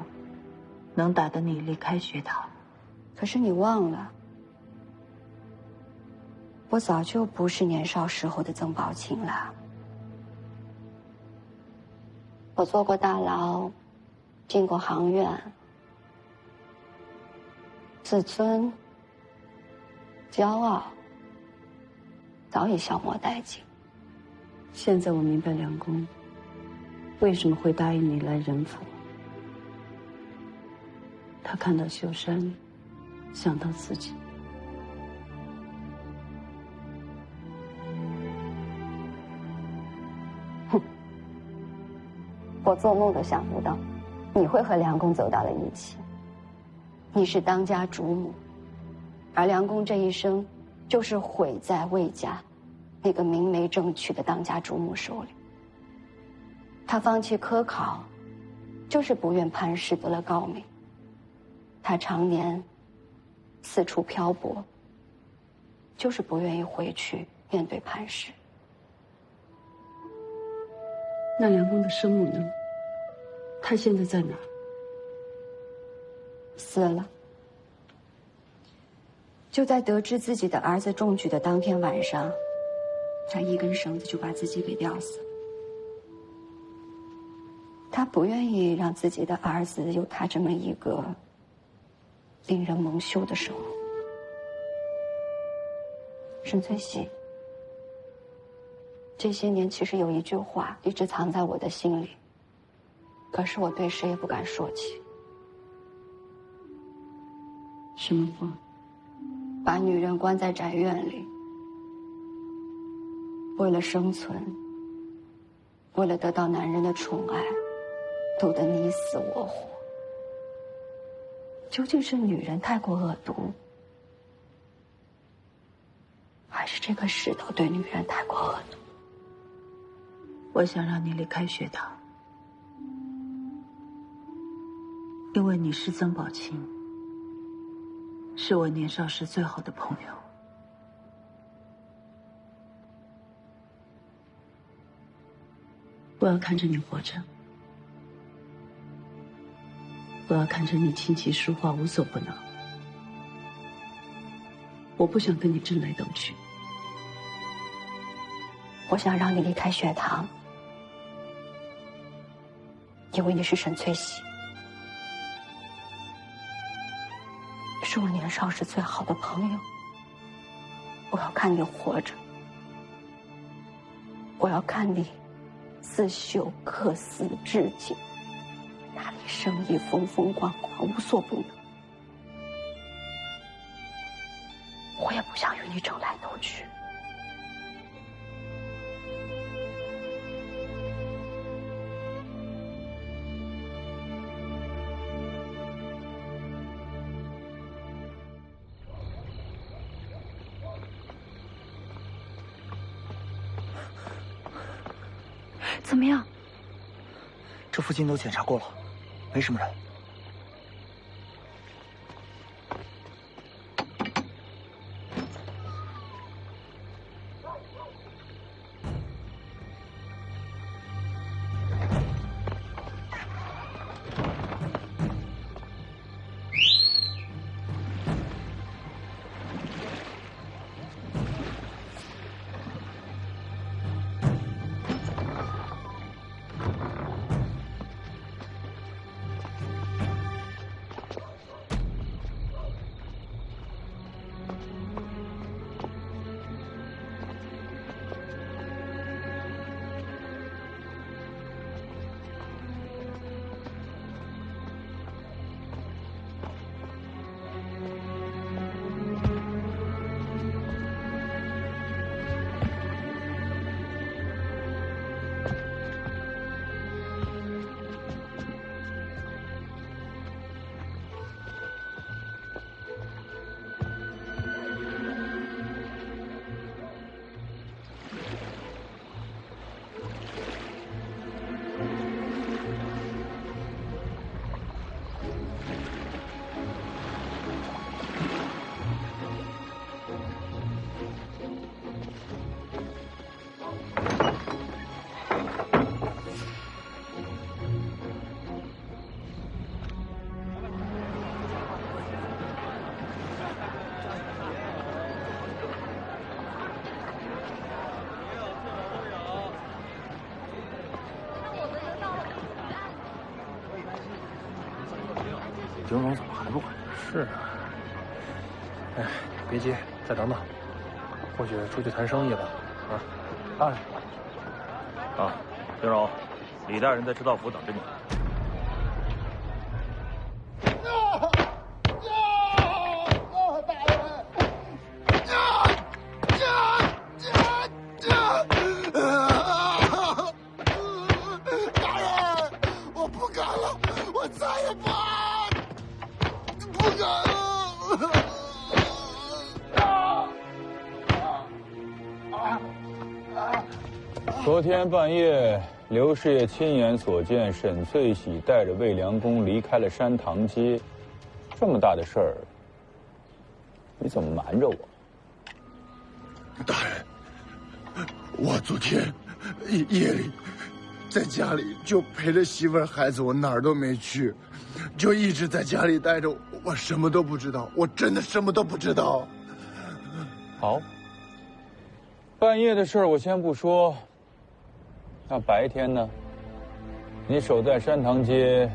能打得你离开学堂。可是你忘了，我早就不是年少时候的曾宝清了。我坐过大牢，进过杭院，自尊、骄傲早已消磨殆尽。现在我明白梁公为什么会答应你来仁府。他看到秀山，想到自己。哼，我做梦都想不到，你会和梁公走到了一起。你是当家主母，而梁公这一生，就是毁在魏家那个明媒正娶的当家主母手里。他放弃科考，就是不愿潘氏得了高名。他常年四处漂泊，就是不愿意回去面对潘氏。那梁公的生母呢？她现在在哪儿？死了。就在得知自己的儿子中举的当天晚上，他一根绳子就把自己给吊死了。他不愿意让自己的儿子有他这么一个令人蒙羞的生活。沈翠喜，这些年其实有一句话一直藏在我的心里，可是我对谁也不敢说起。什么话？把女人关在宅院里，为了生存，为了得到男人的宠爱，斗得你死我活。究竟是女人太过恶毒，还是这个世道对女人太过恶毒？我想让你离开学堂，因为你是曾宝琴，是我年少时最好的朋友。我要看着你活着，我要看着你琴棋书画无所不能。我不想跟你争来斗去。我想让你离开学堂，因为你是沈翠喜，是我年少时最好的朋友。我要看你活着，我要看你自朽克死至尽，那里生意风风光光，无所不能。我也不想与你争来斗去。怎么样？这附近都检查过了，没什么人。丁总怎么还不回来？是啊，哎，别急，再等等，或许出去谈生意了。啊，哎，啊，丁荣，李大人在车道府等着你。昨天半夜，刘师爷亲眼所见沈翠喜带着魏良公离开了山塘街，这么大的事儿，你怎么瞒着我？大人，我昨天夜里在家里就陪着媳妇儿孩子，我哪儿都没去，就一直在家里待着，我什么都不知道，我真的什么都不知道。好，半夜的事儿我先不说。那白天呢？你守在山塘街，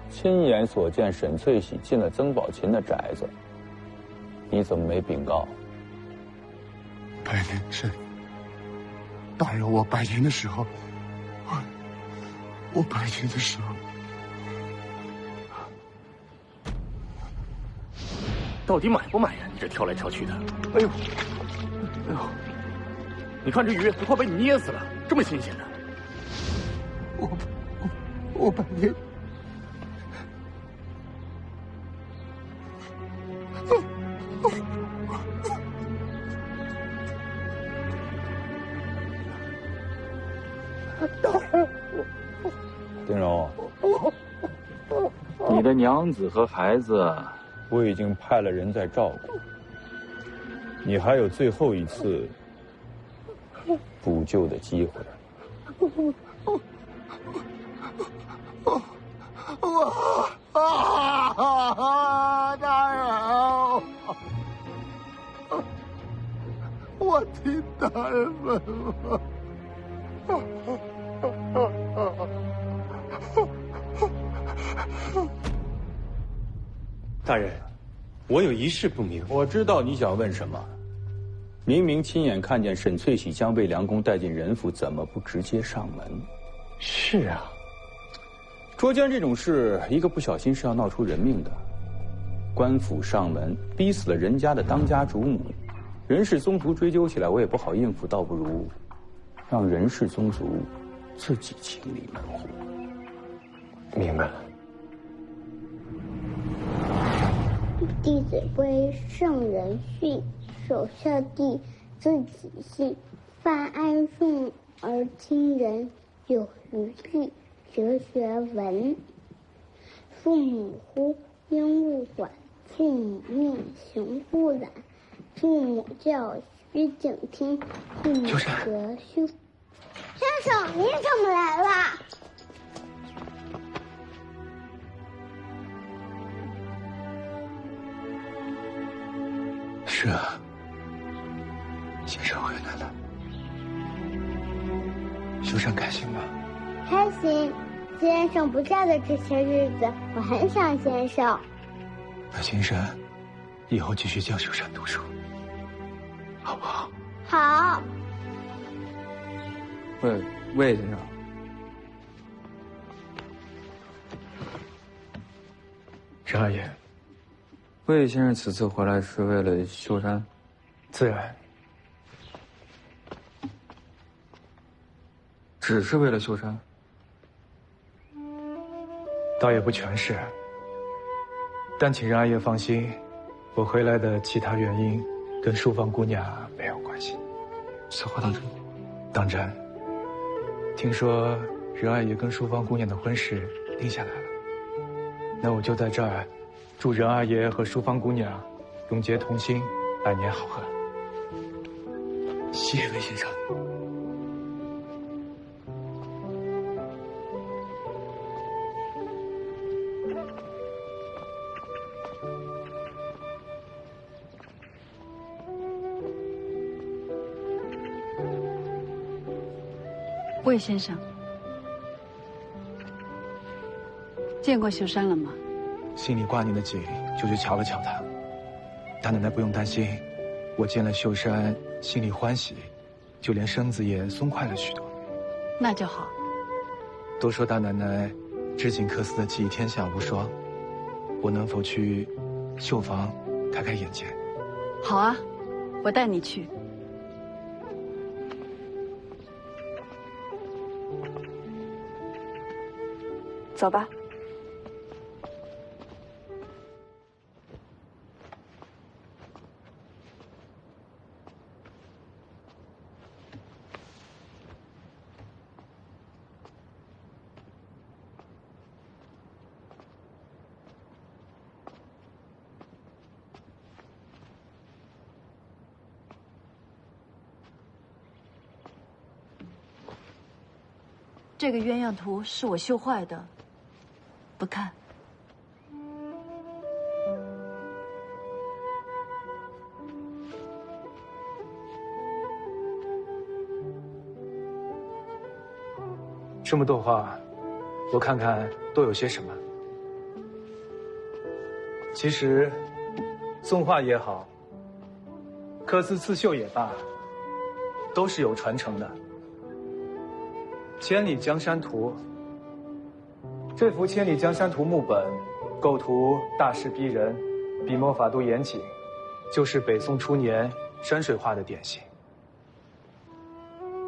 亲眼所见沈翠喜进了曾宝琴的宅子，你怎么没禀告？白天是大人，我白天的时候，我白天的时候，到底买不买呀？你这挑来挑去的。哎呦，哎呦，你看这鱼都快被你捏死了，这么新鲜的。我把你。丁荣，你的娘子和孩子，我已经派了人在照顾。你还有最后一次补救的机会。大人，我替大人问了。大人，我有一事不明。我知道你想问什么。明明亲眼看见沈翠喜将魏良公带进人府，怎么不直接上门？是啊，捉奸这种事，一个不小心是要闹出人命的。官府上门逼死了人家的当家主母，任氏宗族追究起来，我也不好应付，倒不如让任氏宗族自己清理门户。明白了。弟子归圣人训，手下弟自己信。泛爱众而亲仁，有余力学文。父母呼，应勿缓；父母命，行勿懒。父母教，须敬听；父母责，须。先生，你怎么来了？是啊，先生回来了。修善开心吗？开心。先生不在的这些日子，我很想先生。那先生以后继续教修善读书，好不好？好。魏先生，陈二爷，魏先生此次回来是为了修山？自然。只是为了修山？倒也不全是，但请任二爷放心，我回来的其他原因跟淑芳姑娘没有关系。此话当真？当真。听说任二爷跟淑芳姑娘的婚事定下来了，那我就在这儿祝任二爷和淑芳姑娘永结同心，百年好合。谢谢魏先生。魏先生，见过秀山了吗？心里挂念的紧，就去瞧了瞧他。大奶奶不用担心，我见了秀山，心里欢喜，就连身子也松快了许多。那就好。都说大奶奶知锦客司的技艺天下无双，我能否去绣房开开眼界？好啊，我带你去。走吧。这个鸳鸯图是我绣坏的，不看。这么多画，我看看都有些什么。其实，宋画也好，缂丝刺绣也罢，都是有传承的。《千里江山图》这幅《千里江山图》木本，构图大势逼人，笔墨法度严谨，就是北宋初年山水画的典型。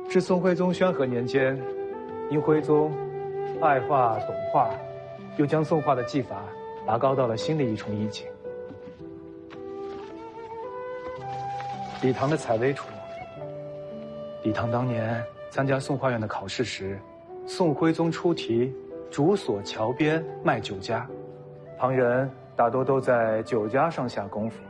至宋徽宗宣和年间，因徽宗爱画懂画，又将宋画的技法拔高到了新的一重意境。李唐的采薇图。李唐当年参加宋画院的考试时，宋徽宗出题竹索桥边卖酒家，旁人大多都在酒家上下功夫，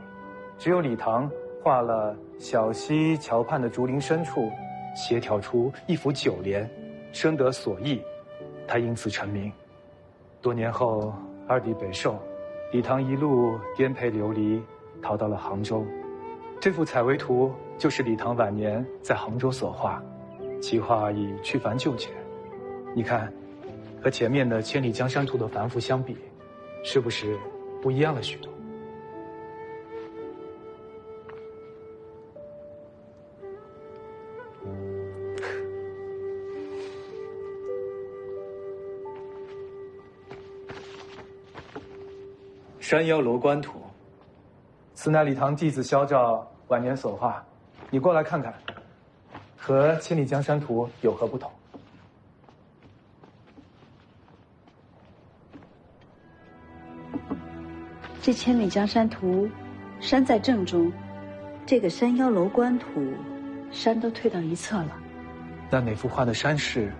只有李唐画了小溪桥畔的竹林深处，协调出一幅酒联，深得所意，他因此成名。多年后，二帝北狩，李唐一路颠沛流离，逃到了杭州。这幅采薇图就是李唐晚年在杭州所画，其画已去繁就简。你看，和前面的《千里江山图》的繁复相比，是不是不一样了许多？山腰楼观图，此乃李唐弟子萧照晚年所画，你过来看看，和《千里江山图》有何不同？这《千里江山图》，山在正中，这个山腰楼观图，山都退到一侧了。那哪幅画的山势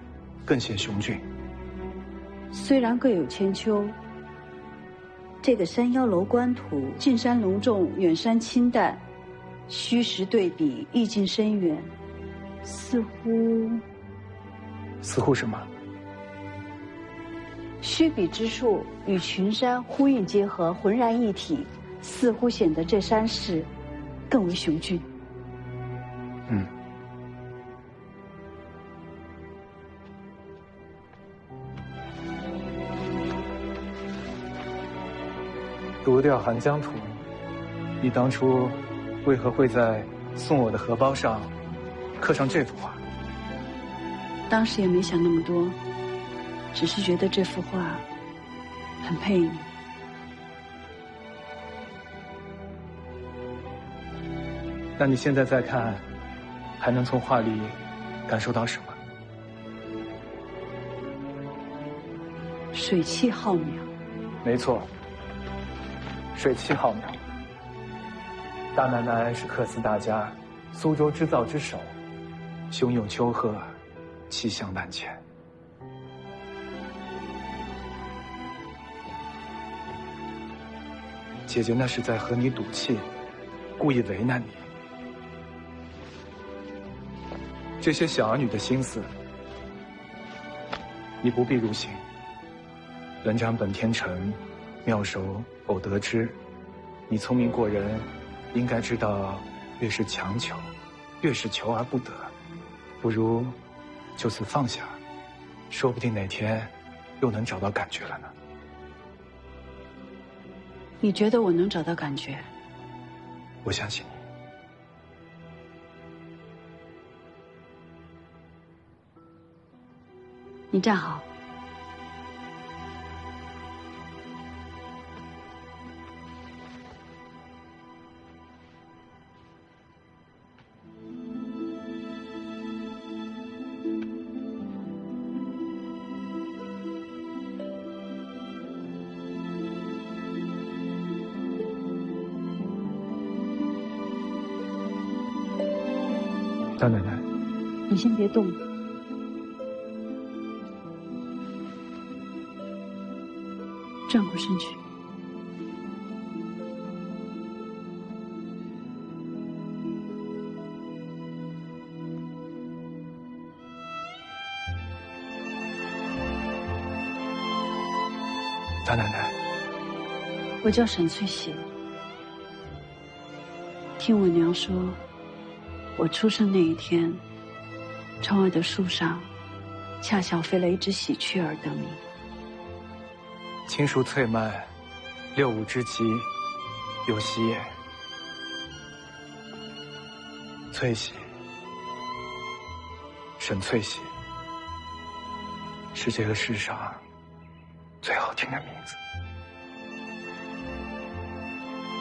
更显雄峻？虽然各有千秋，这个山腰楼观图，近山隆重，远山清淡，虚实对比，意境深远，似乎什么？虚笔之术与群山呼应结合，浑然一体，似乎显得这山势更为雄峻。独钓寒江图，你当初为何会在送我的荷包上刻上这幅画？当时也没想那么多，只是觉得这幅画很配你。那你现在再看，还能从画里感受到什么？水气浩渺。没错，水气浩渺。大奶奶是缂丝大家，苏州织造之首，胸有丘壑，气象万千。姐姐那是在和你赌气，故意为难你。这些小儿女的心思，你不必入心。人长本天成，妙手偶得之。你聪明过人，应该知道，越是强求，越是求而不得。不如就此放下，说不定哪天又能找到感觉了呢。你觉得我能找到感觉？我相信你。你站好。大奶奶，你先别动。转过身去。大奶奶，我叫沈翠喜。听我娘说，我出生那一天，窗外的树上，恰巧飞了一只喜鹊而得名。青树翠蔓，6、5枝齐，有喜也。翠喜，沈翠喜，是这个世上最好听的名字。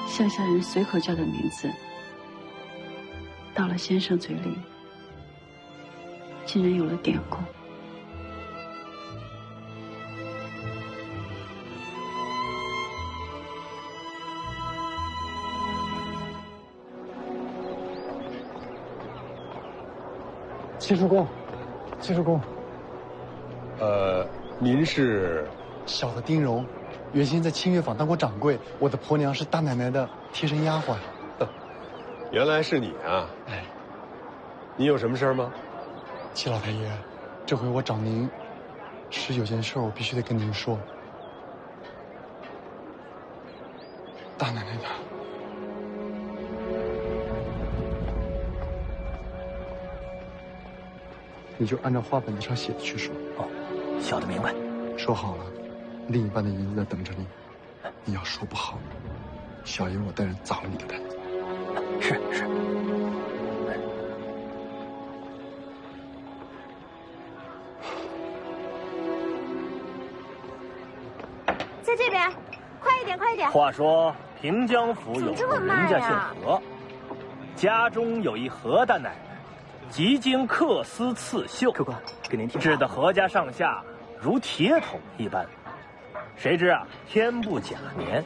乡下人随口叫的名字，到了先生嘴里，竟然有了典故。七叔公，七叔公，您是？小的丁荣，原先在清月坊当过掌柜，我的婆娘是大奶奶的贴身丫鬟。原来是你啊！哎，你有什么事儿吗？七老太爷，这回我找您，是有件事我必须得跟您说。大奶奶的。你就按照话本子上写的去说。哦，小的明白。说好了，另一半的银子在等着你。你要说不好，小爷我带人砸了你的担子。是。在这边，快一点，快一点。话说平江府有个人家姓何，家中有一何大奶奶。极精缂丝刺绣，客官给您听，治得何家上下如铁桶一般。谁知啊，天不假年，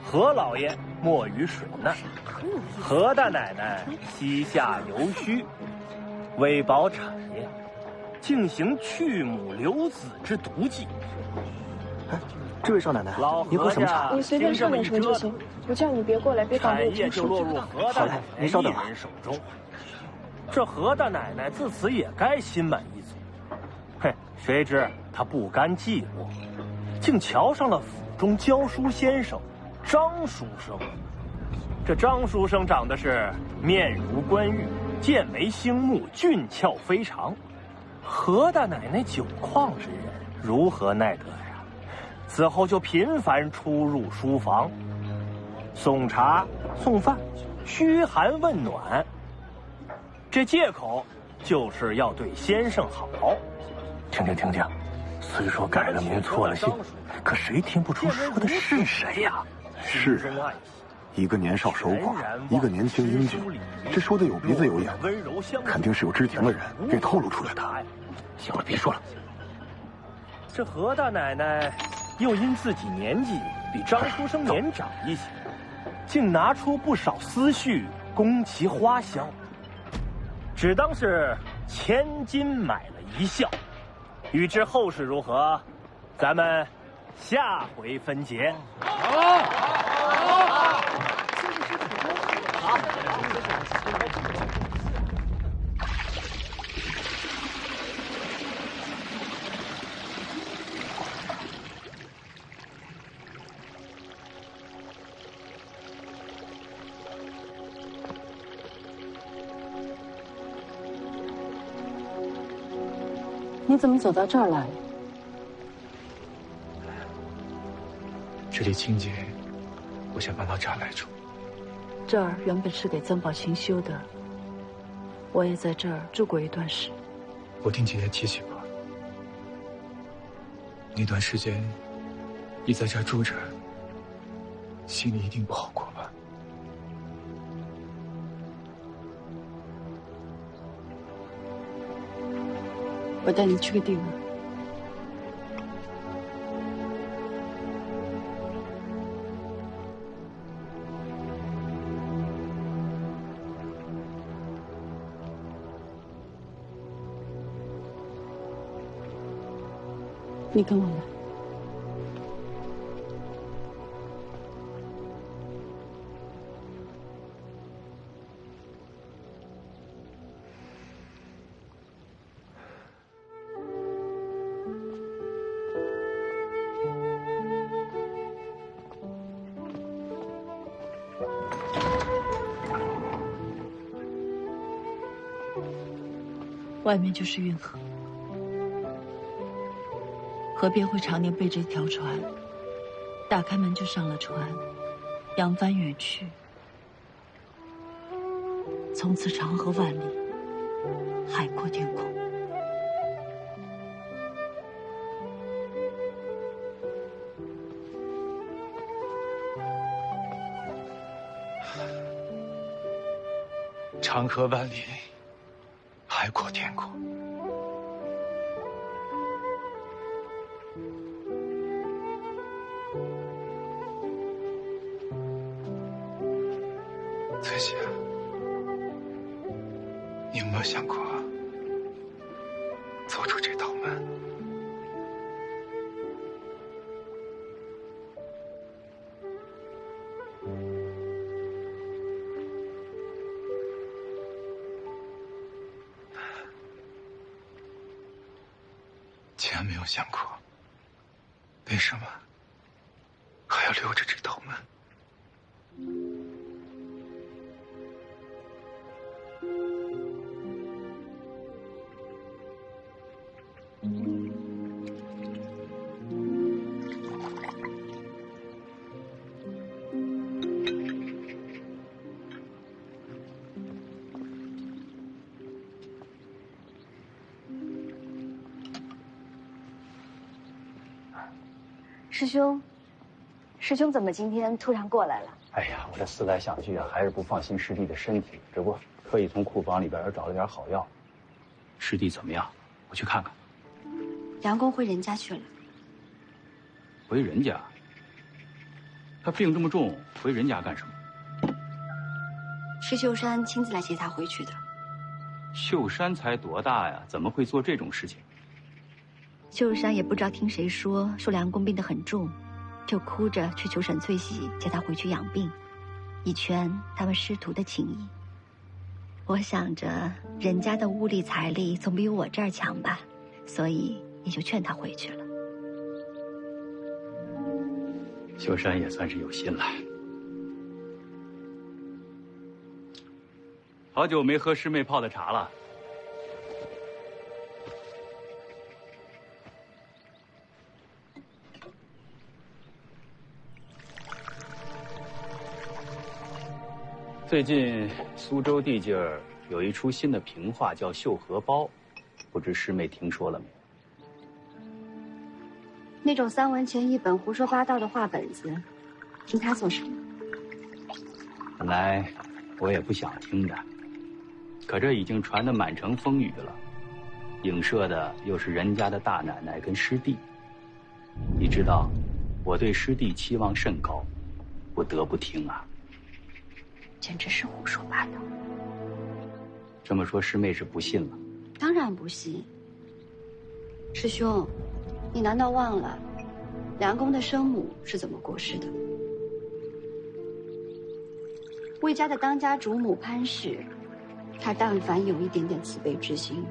何老爷没于水难，何大奶奶膝下犹虚，为保产业，竟行去母留子之毒计。哎，这位少奶奶，您喝什么茶？你随便上点什么就行，我叫你别过来，别搞得我听就落入何大奶奶一人手中。这何大奶奶自此也该心满意足。嘿，谁知她不甘寂寞，竟瞧上了府中教书先生张书生。这张书生长得是面如冠玉，剑眉星目，俊俏非常。何大奶奶酒旷之人，如何耐得呀？此后就频繁出入书房，送茶送饭，嘘寒问暖。这借口就是要对先生好。听听，虽说改了名错了姓，可谁听不出说的是谁呀？是啊，一个年少守寡，一个年轻英俊，这说的有鼻子有眼，肯定是有知情的人给透露出来的。行了，别说了。这何大奶奶又因自己年纪比张书生年长一些，竟拿出不少思绪供其花销。只当是千金买了一笑，欲知后事如何，咱们下回分解。好。你怎么走到这儿来了？这里清洁，我想搬到这儿来住。这儿原本是给曾宝琴修的，我也在这儿住过一段时。我听姐姐提起过，那段时间你在这儿住着，心里一定不好过吧？我带你去个地方。你跟我来。外面就是运河，河边会常年备着一条船，打开门就上了船，扬帆远去。从此长河万里，海阔天空。长河万里，海阔天空。有想过走出这道门？既然没有想过，为什么还要留着这道门？师兄怎么今天突然过来了？哎呀，我这思来想去啊，还是不放心师弟的身体，这不特意从库房里边找了点好药。师弟怎么样？我去看看。梁公回人家去了。回人家？他病这么重，回人家干什么？是秀山亲自来接他回去的。秀山才多大呀？怎么会做这种事情？秀山也不知道听谁说梁公病得很重，就哭着去求沈翠喜接他回去养病，以全他们师徒的情谊。我想着人家的物力财力总比我这儿强吧，所以也就劝他回去了。秀山也算是有心了。好久没喝师妹泡的茶了。最近苏州地界儿有一出新的评话，叫《绣荷包》，不知师妹听说了没有？那种3文钱一本胡说八道的话本子，听他做什么？本来我也不想听的，可这已经传得满城风雨了，影射的又是人家的大奶奶跟师弟。你知道，我对师弟期望甚高，不得不听啊。简直是胡说八道。这么说，师妹是不信了？当然不信。师兄，你难道忘了梁公的生母是怎么过世的？魏家的当家主母潘氏，她但凡有一点点慈悲之心，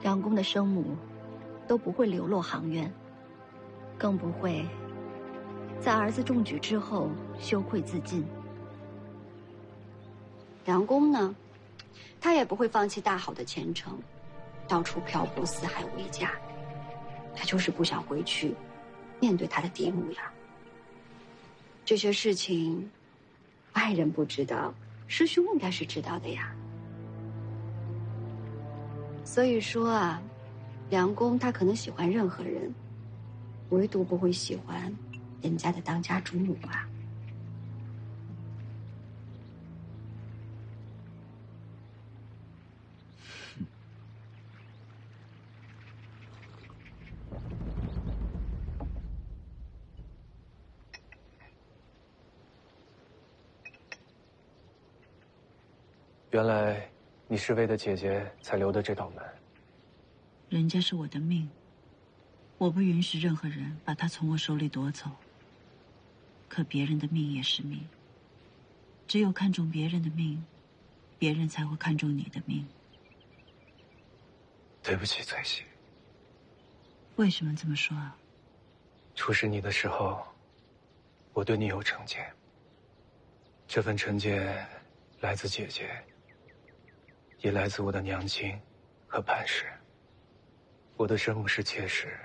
梁公的生母都不会流落杭渊，更不会在儿子中举之后羞愧自尽。梁公呢，他也不会放弃大好的前程，到处漂泊四海为家。他就是不想回去面对他的嫡母呀。这些事情，外人不知道，师兄应该是知道的呀。所以说啊，梁公他可能喜欢任何人，唯独不会喜欢人家的当家主母啊。原来你是为了姐姐才留的这道门。人家是我的命，我不允许任何人把它从我手里夺走。可别人的命也是命，只有看重别人的命，别人才会看重你的命。对不起，翠喜。为什么这么说啊？初识你的时候，我对你有成见。这份成见来自姐姐，也来自我的娘亲和潘氏。我的生母是妾室，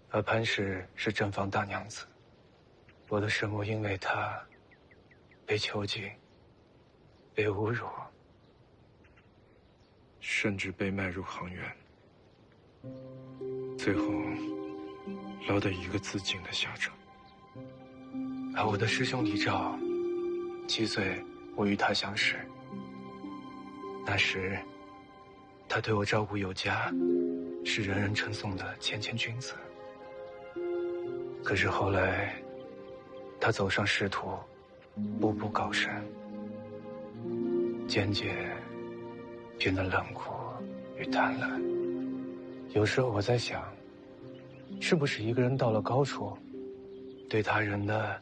而潘氏是正房大娘子。我的生母因为她被囚禁、被侮辱，甚至被卖入杭渊，最后落得一个自尽的下场。而我的师兄李昭，7岁我与他相识。那时，他对我照顾有加，是人人称颂的谦谦君子。可是后来，他走上仕途，步步高升，渐渐变得冷酷与贪婪。有时候我在想，是不是一个人到了高处，对他人的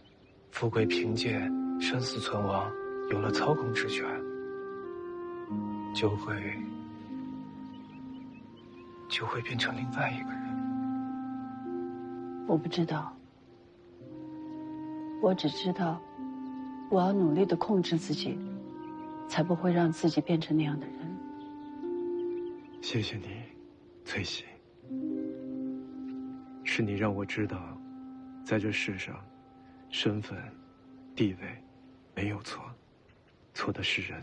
富贵贫贱、生死存亡有了操控之权，就会变成另外一个人。我不知道，我只知道，我要努力地控制自己，才不会让自己变成那样的人。谢谢你，翠喜。是你让我知道，在这世上，身份、地位没有错，错的是人。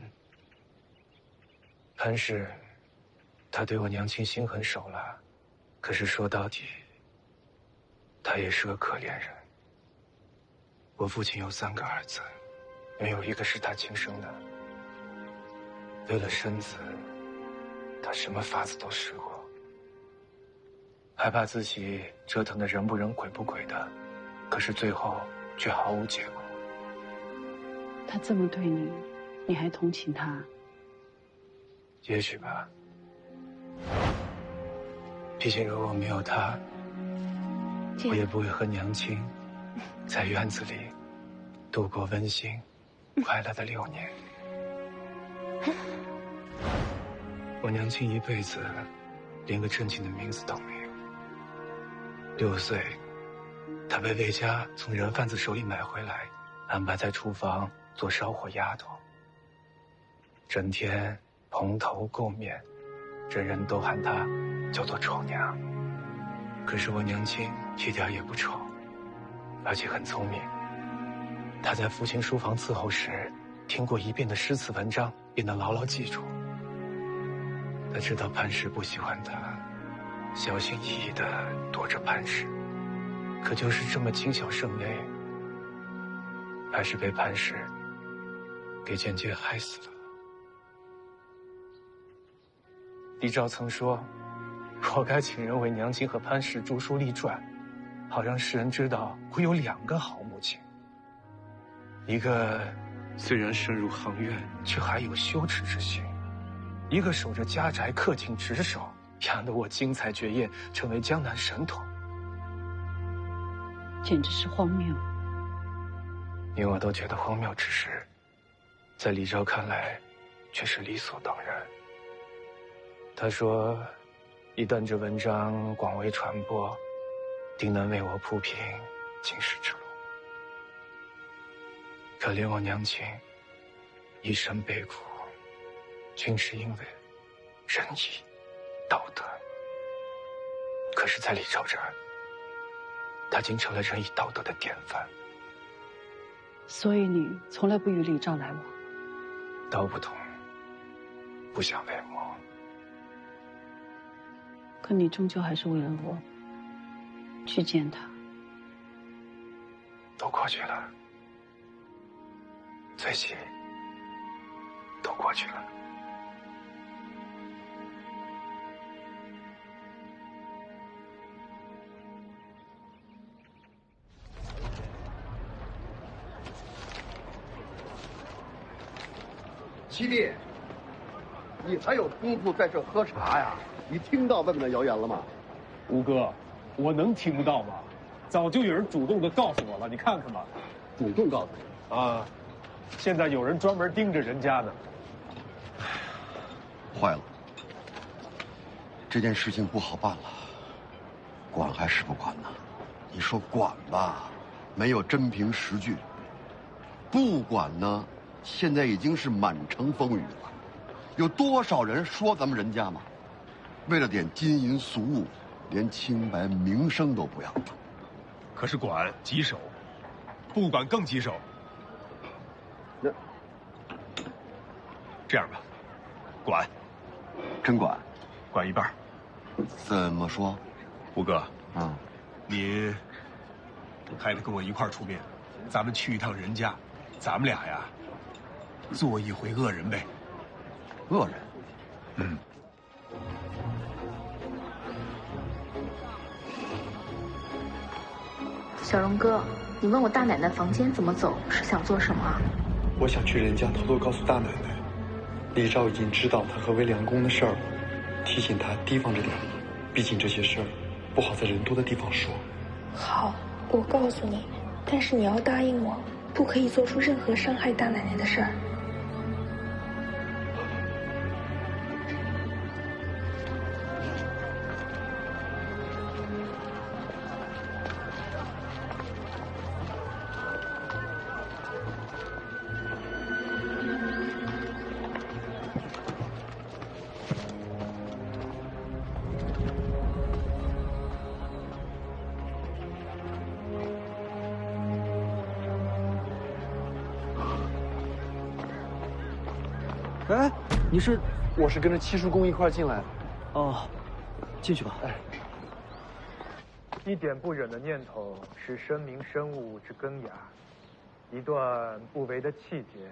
潘氏，他对我娘亲心狠手辣，可是说到底，他也是个可怜人。我父亲有3个儿子，没有一个是他亲生的。为了生子，他什么法子都试过，害怕自己折腾的人不人鬼不鬼的，可是最后却毫无结果。他这么对你，你还同情他？也许吧。毕竟如果没有他，我也不会和娘亲在院子里度过温馨、快乐的6年。我娘亲一辈子连个正经的名字都没有。6岁，她被魏家从人贩子手里买回来，安排在厨房做烧火丫头，整天蓬头垢面，人人都喊她叫做丑娘。可是我娘亲一点也不丑，而且很聪明。她在父亲书房伺候时，听过1遍的诗词文章，便能牢牢记住。她知道潘氏不喜欢她，小心翼翼地躲着潘氏，可就是这么谨小慎微，还是被潘氏给间接害死了。李昭曾说，我该请人为娘亲和潘氏著书立传，好让世人知道我有2个好母亲。一个虽然深入行院，却还有羞耻之心；一个守着家宅，恪尽职守，养得我精彩绝艳，成为江南神童。简直是荒谬。你我都觉得荒谬之事，在李昭看来，却是理所当然。他说，一旦这文章广为传播，定能为我铺平经世之路。可怜我娘亲一生悲苦，均是因为仁义道德。可是在李昭这儿，他竟成了仁义道德的典范。所以你从来不与李昭来往？道不同，不相为谋。可你终究还是为了我去见他。都过去了，翠喜，都过去了。七弟，你还有功夫在这喝茶呀？你听到外面的谣言了吗？吴哥，我能听不到吗？早就有人主动的告诉我了，你看看吧。主动告诉你啊？现在有人专门盯着人家呢。坏了，这件事情不好办了。管还是不管呢？你说管吧，没有真凭实据；不管呢，现在已经是满城风雨了。有多少人说咱们人家嘛？为了点金银俗物，连清白名声都不要了。可是管棘手，不管更棘手。那这样吧，管，真管，管一半。怎么说？吴哥，啊，你还得跟我一块儿出面，咱们去一趟人家，咱们俩呀，做一回恶人呗。恶人？嗯。小荣哥，你问我大奶奶房间怎么走，是想做什么？我想去人家偷偷告诉大奶奶，李昭已经知道他和魏良公的事儿了，提醒他提防着点，毕竟这些事儿不好在人多的地方说。好，我告诉你，但是你要答应我，不可以做出任何伤害大奶奶的事儿。哎，你是？我是跟着七叔公一块儿进来的。哦，进去吧。哎，一点不忍的念头是生民生物之根芽，一段不为的气节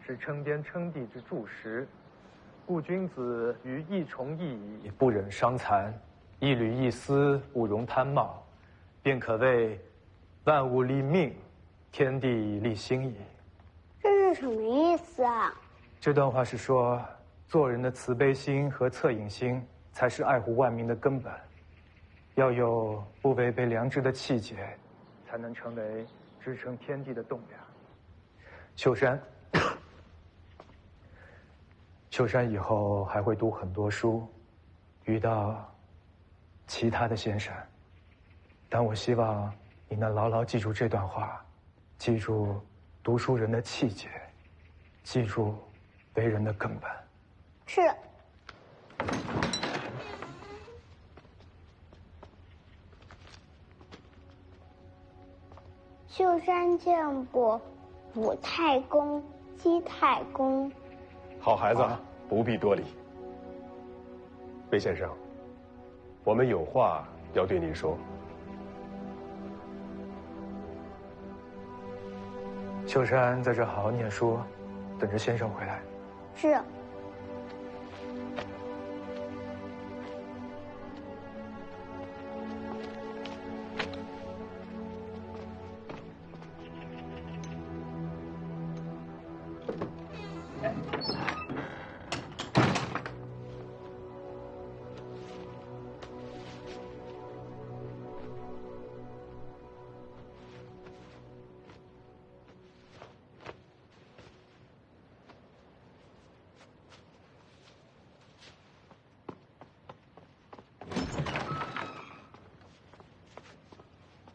是称天称地之柱石。故君子于一虫一蚁不忍伤残，一缕一丝不容贪冒，便可谓万物立命，天地立心矣。这是什么意思啊？这段话是说，做人的慈悲心和恻隐心才是爱护万民的根本。要有不违背良知的气节，才能成为支撑天地的栋梁。秋山以后还会读很多书，遇到其他的先生，但我希望你能牢牢记住这段话，记住读书人的气节，记住为人的根本。是。秀山见过武太公、姬太公。好孩子，不必多礼。魏先生，我们有话要对你说。秋山在这好好念书，等着先生回来。是。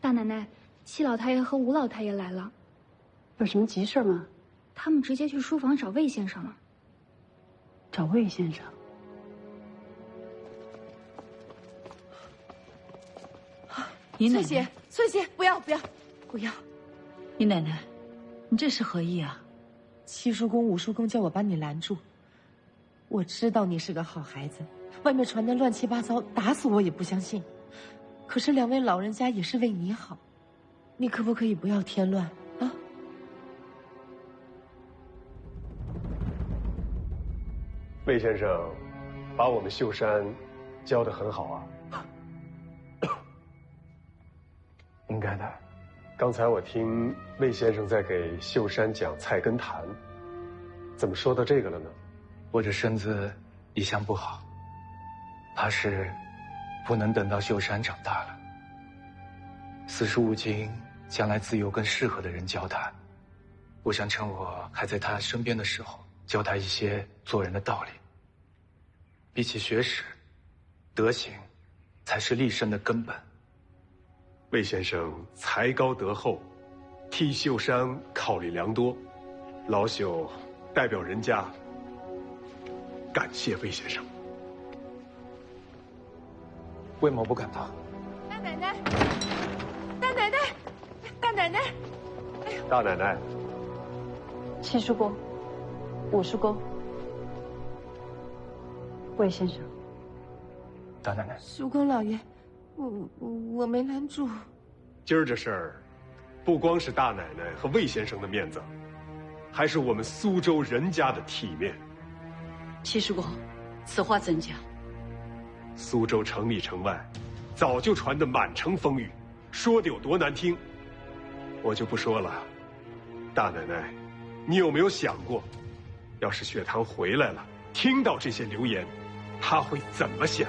大奶奶，戚老太爷和吴老太爷来了，有什么急事吗？他们直接去书房找魏先生了。找魏先生？你奶奶，翠姐，翠姐，不要！你奶奶，你这是何意啊？七叔公、五叔公叫我把你拦住。我知道你是个好孩子，外面传的乱七八糟，打死我也不相信。可是两位老人家也是为你好，你可不可以不要添乱啊？魏先生，把我们秀山教得很好啊。应该的。刚才我听魏先生在给秀山讲《菜根谭》，怎么说到这个了呢？我这身子一向不好，怕是不能等到秀山长大了。45经将来自有更适合的人教他，我想趁我还在他身边的时候，教他一些做人的道理。比起学识，德行才是立身的根本。魏先生才高德厚，替秀山考虑良多，老朽代表人家感谢魏先生。魏某不敢当。大奶奶，大奶奶，大奶奶，哎呦！大奶奶，七叔公、五叔公、魏先生，大奶奶，叔公老爷，我没拦住。今儿这事儿，不光是大奶奶和魏先生的面子，还是我们苏州人家的体面。七叔公，此话怎讲？苏州城里城外，早就传得满城风雨，说的有多难听，我就不说了。大奶奶，你有没有想过，要是雪堂回来了，听到这些流言，他会怎么想？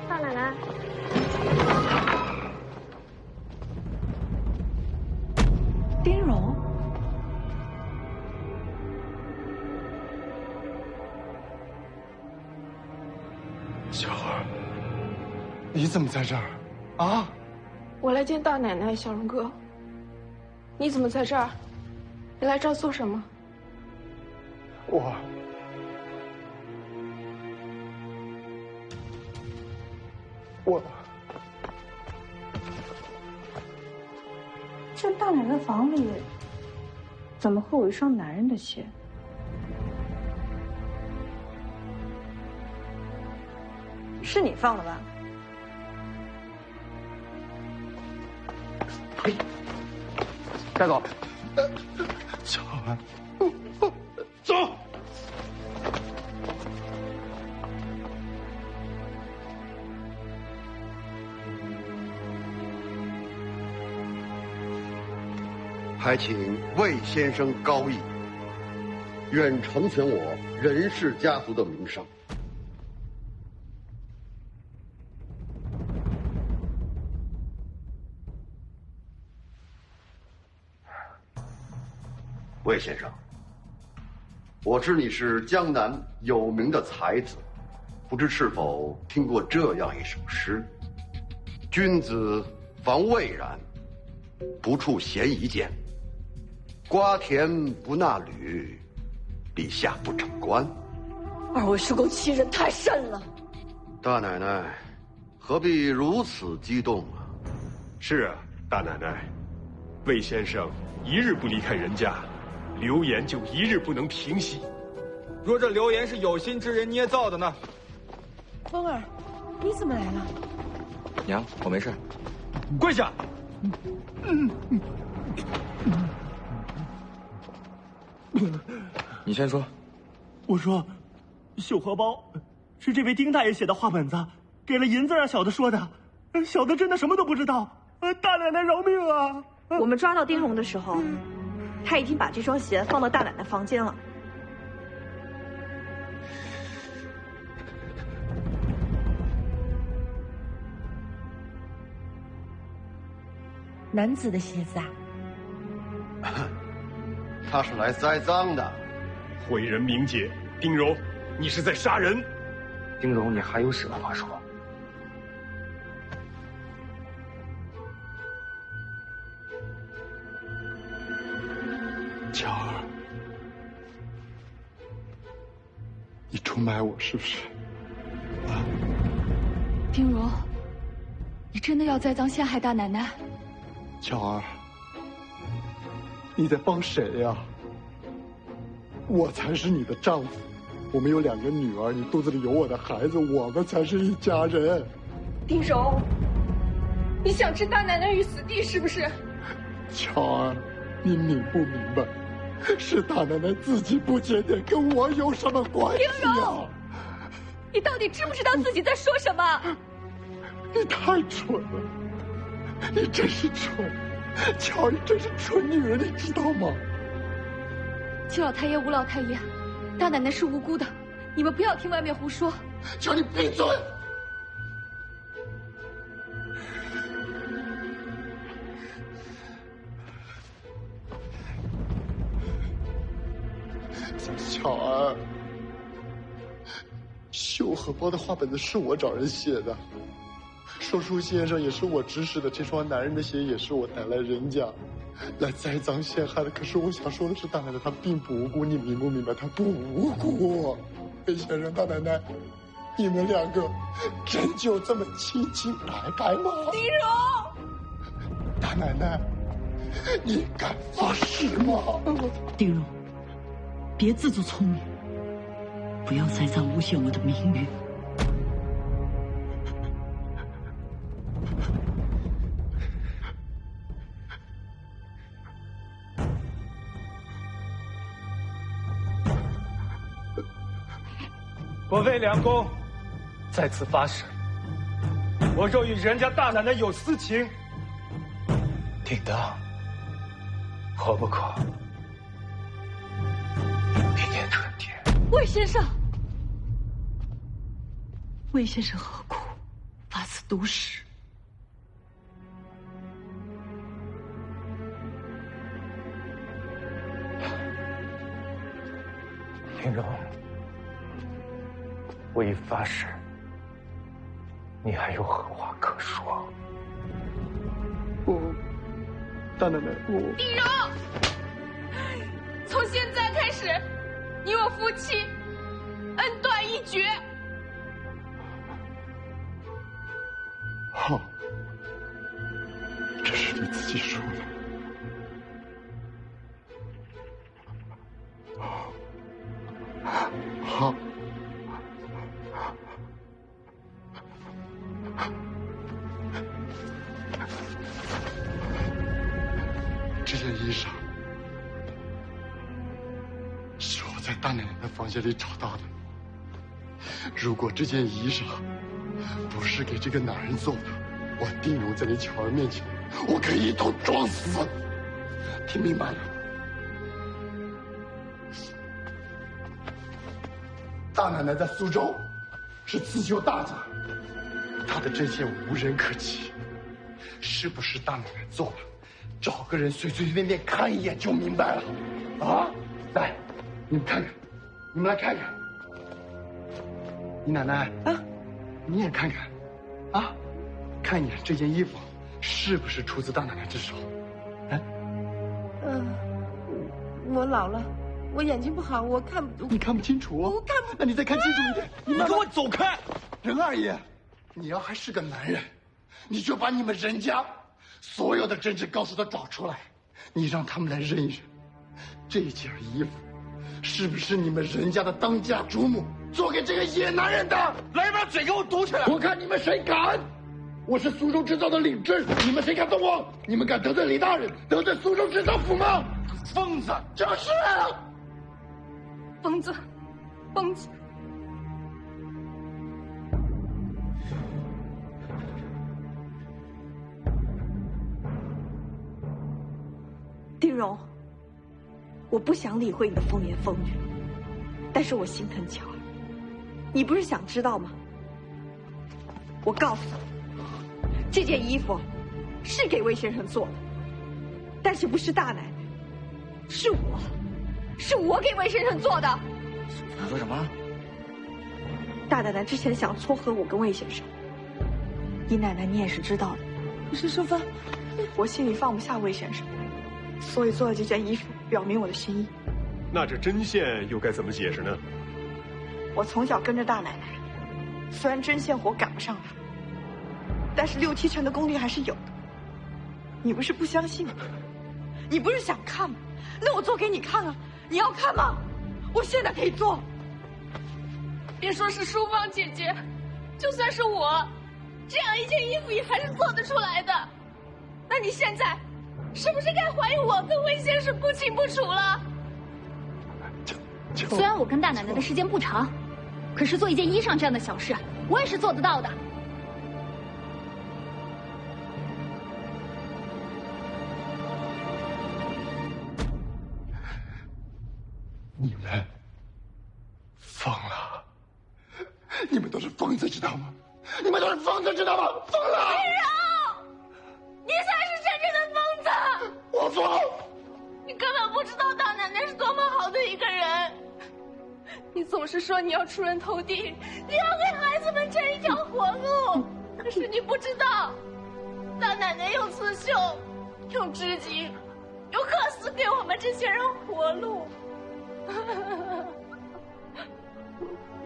大奶奶，丁荣，小儿，你怎么在这儿？啊？我来见大奶奶，小荣哥。你怎么在这儿？你来这儿做什么？我这大奶奶房里怎么会有一双男人的鞋？是你放的吧？带走。小儿，走。还请魏先生高义，愿成全我任氏家族的名声。魏先生，我知你是江南有名的才子，不知是否听过这样一首诗：君子防魏然，不处嫌疑间。瓜田不纳履，立下不成官。二位叔公欺人太甚了。大奶奶，何必如此激动啊？是啊，大奶奶，魏先生一日不离开人家，流言就一日不能平息。若这流言是有心之人捏造的呢？风儿，你怎么来了？娘，我没事。跪下。你先说。我说，绣荷包是这位丁大爷写的话本子，给了银子让小的说的，小的真的什么都不知道。大奶奶饶命啊！我们抓到丁荣的时候，他已经把这双鞋放到大奶奶房间了。男子的鞋子啊？他是来栽赃的。毁人名节，丁荣，你是在杀人。丁荣，你还有什么话说？巧儿，你出卖我是不是？啊？丁荣，你真的要栽赃陷害大奶奶？巧儿，你在帮谁呀？我才是你的丈夫，我们有2个女儿，你肚子里有我的孩子，我们才是一家人。丁荣，你想置大奶奶于死地是不是？巧儿，你明不明白？是大奶奶自己不检点，跟我有什么关系丁荣，你到底知不知道自己在说什么？你太蠢了，你真是蠢，巧儿，你真是蠢女人，你知道吗？七老太爷、吴老太爷，大奶奶是无辜的，你们不要听外面胡说。求你闭嘴！巧儿，绣荷包的话本子是我找人写的，说书先生也是我指使的，这双男人的鞋也是我带来人家，来栽赃陷害的。可是我想说的是，大奶奶她并不无辜，你明不明白？她不无辜。魏先生，大奶奶，你们两个真就这么清清白白吗？丁荣，大奶奶，你敢发誓吗？丁荣，别自作聪明，不要栽赃诬陷我的名誉。我魏良公在此发誓，我若与人家大奶奶有私情，定当活不过明年春天。魏先生，魏先生何苦发此毒誓？丁荣，我已发誓，你还有何话可说？大奶奶，丁荣，从现在开始，你我夫妻恩断义绝。好，这是你自己说的。好。这件衣裳是我在大奶奶的房间里找到的。如果这件衣裳不是给这个男人做的，我丁荣在你巧儿面前，我可以一头撞死。听明白了？大奶奶在苏州是刺绣大家，她的针线无人可及，是不是大奶奶做的？找个人随随便便看一眼就明白了。啊，来，你们看看，你们来看看。你奶奶啊，你也看看，啊，看一眼这件衣服是不是出自大奶奶之手？我老了，我眼睛不好，我看不。你看不清楚？我看不。那你再看清楚一点。你给我走开！任二爷，你要还是个男人，你就把你们任家所有的真证告诉他找出来，你让他们来认一认，这件衣服是不是你们任家的当家主母做给这个野男人的？来，把嘴给我堵起来！我看你们谁敢！我是苏州制造的领证，你们谁敢动我？你们敢得罪李大人，得罪苏州制造府吗？疯子，就是。疯子，疯子。丁荣，我不想理会你的风言风语，但是我心疼巧儿。你不是想知道吗？我告诉你，这件衣服是给魏先生做的，但是不是大奶奶，是我给魏先生做的。你说什么？大奶奶之前想撮合我跟魏先生，姨奶奶你也是知道的。可是淑芬，我心里放不下魏先生，所以做了这件衣服，表明我的心意。那这针线又该怎么解释呢？我从小跟着大奶奶，虽然针线活赶不上她，但是6、7成的功力还是有的。你不是不相信吗？你不是想看吗？那我做给你看啊！你要看吗？我现在可以做。别说是淑芳姐姐，就算是我，这样一件衣服也还是做得出来的。那你现在是不是该怀疑我跟魏先生不清不楚了？虽然我跟大奶奶的时间不长，可是做一件衣裳这样的小事，我也是做得到的。你们疯了！你们都是疯子，知道吗？你们都是疯子，知道吗？疯了！李荣，你才是真正的疯子！我疯！你根本不知道大奶奶是多么好的一个人。你总是说你要出人头地，你要给孩子们争一条活路，可是你不知道，大奶奶用刺绣，用织锦，用缂丝给我们这些人活路。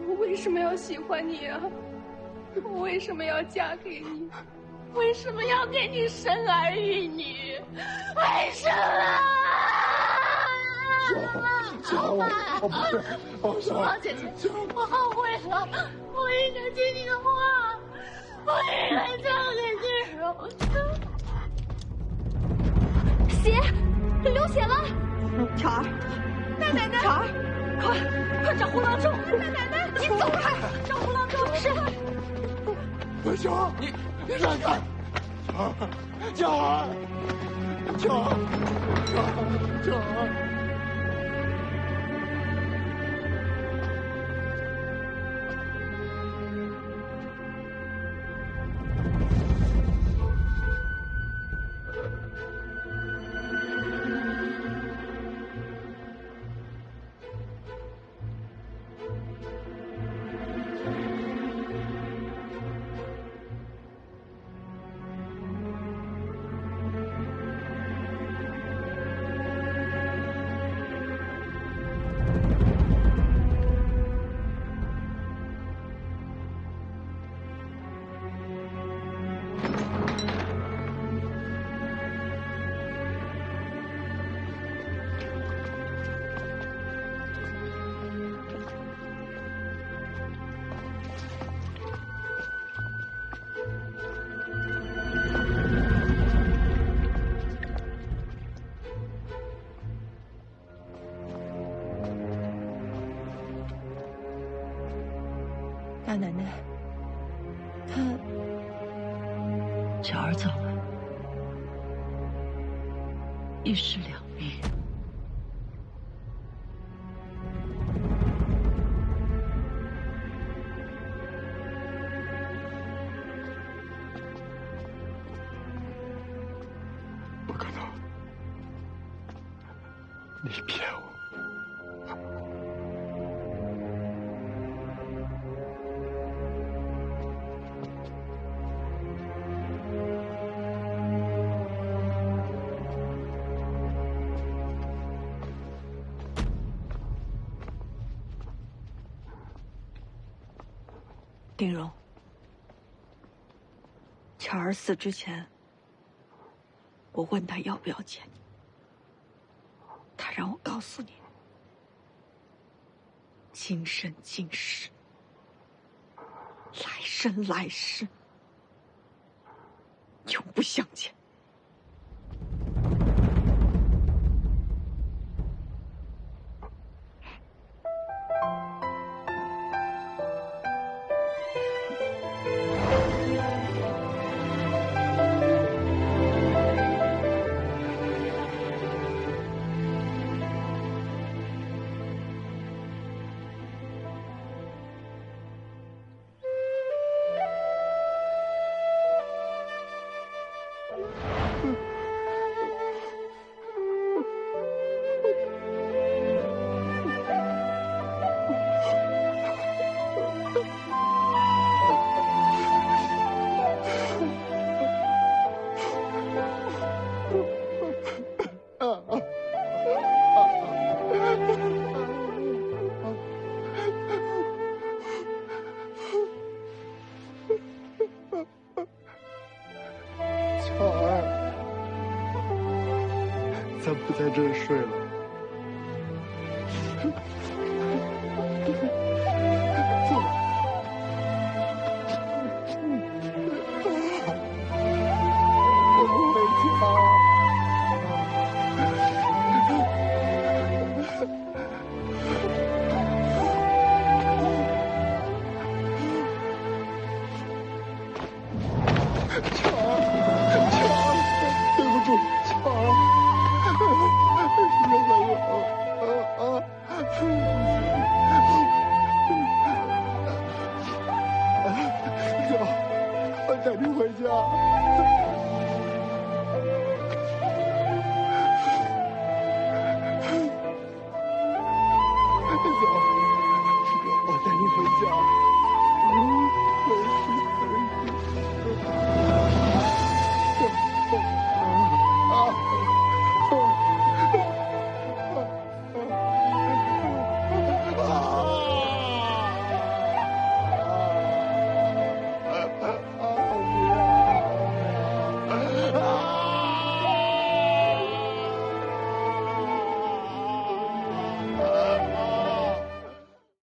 我为什么要喜欢你啊？我为什么要嫁给你？为什么要给你生儿育女？为什么？我不是，淑芳姐姐，我后悔了，我应该听你的话，我应该嫁给金荣。血，流血了！巧儿，大奶奶，巧儿，快找胡郎中！大奶奶，你走开！找胡郎中！是。巧儿，你让开！巧儿，巧儿，巧儿。大奶奶，巧儿走了，一尸两命。不可能，你骗我！丁荣，巧儿死之前，我问他要不要见你，他让我告诉你，今生今世，来生来世，永不相见。咱不在这儿睡了。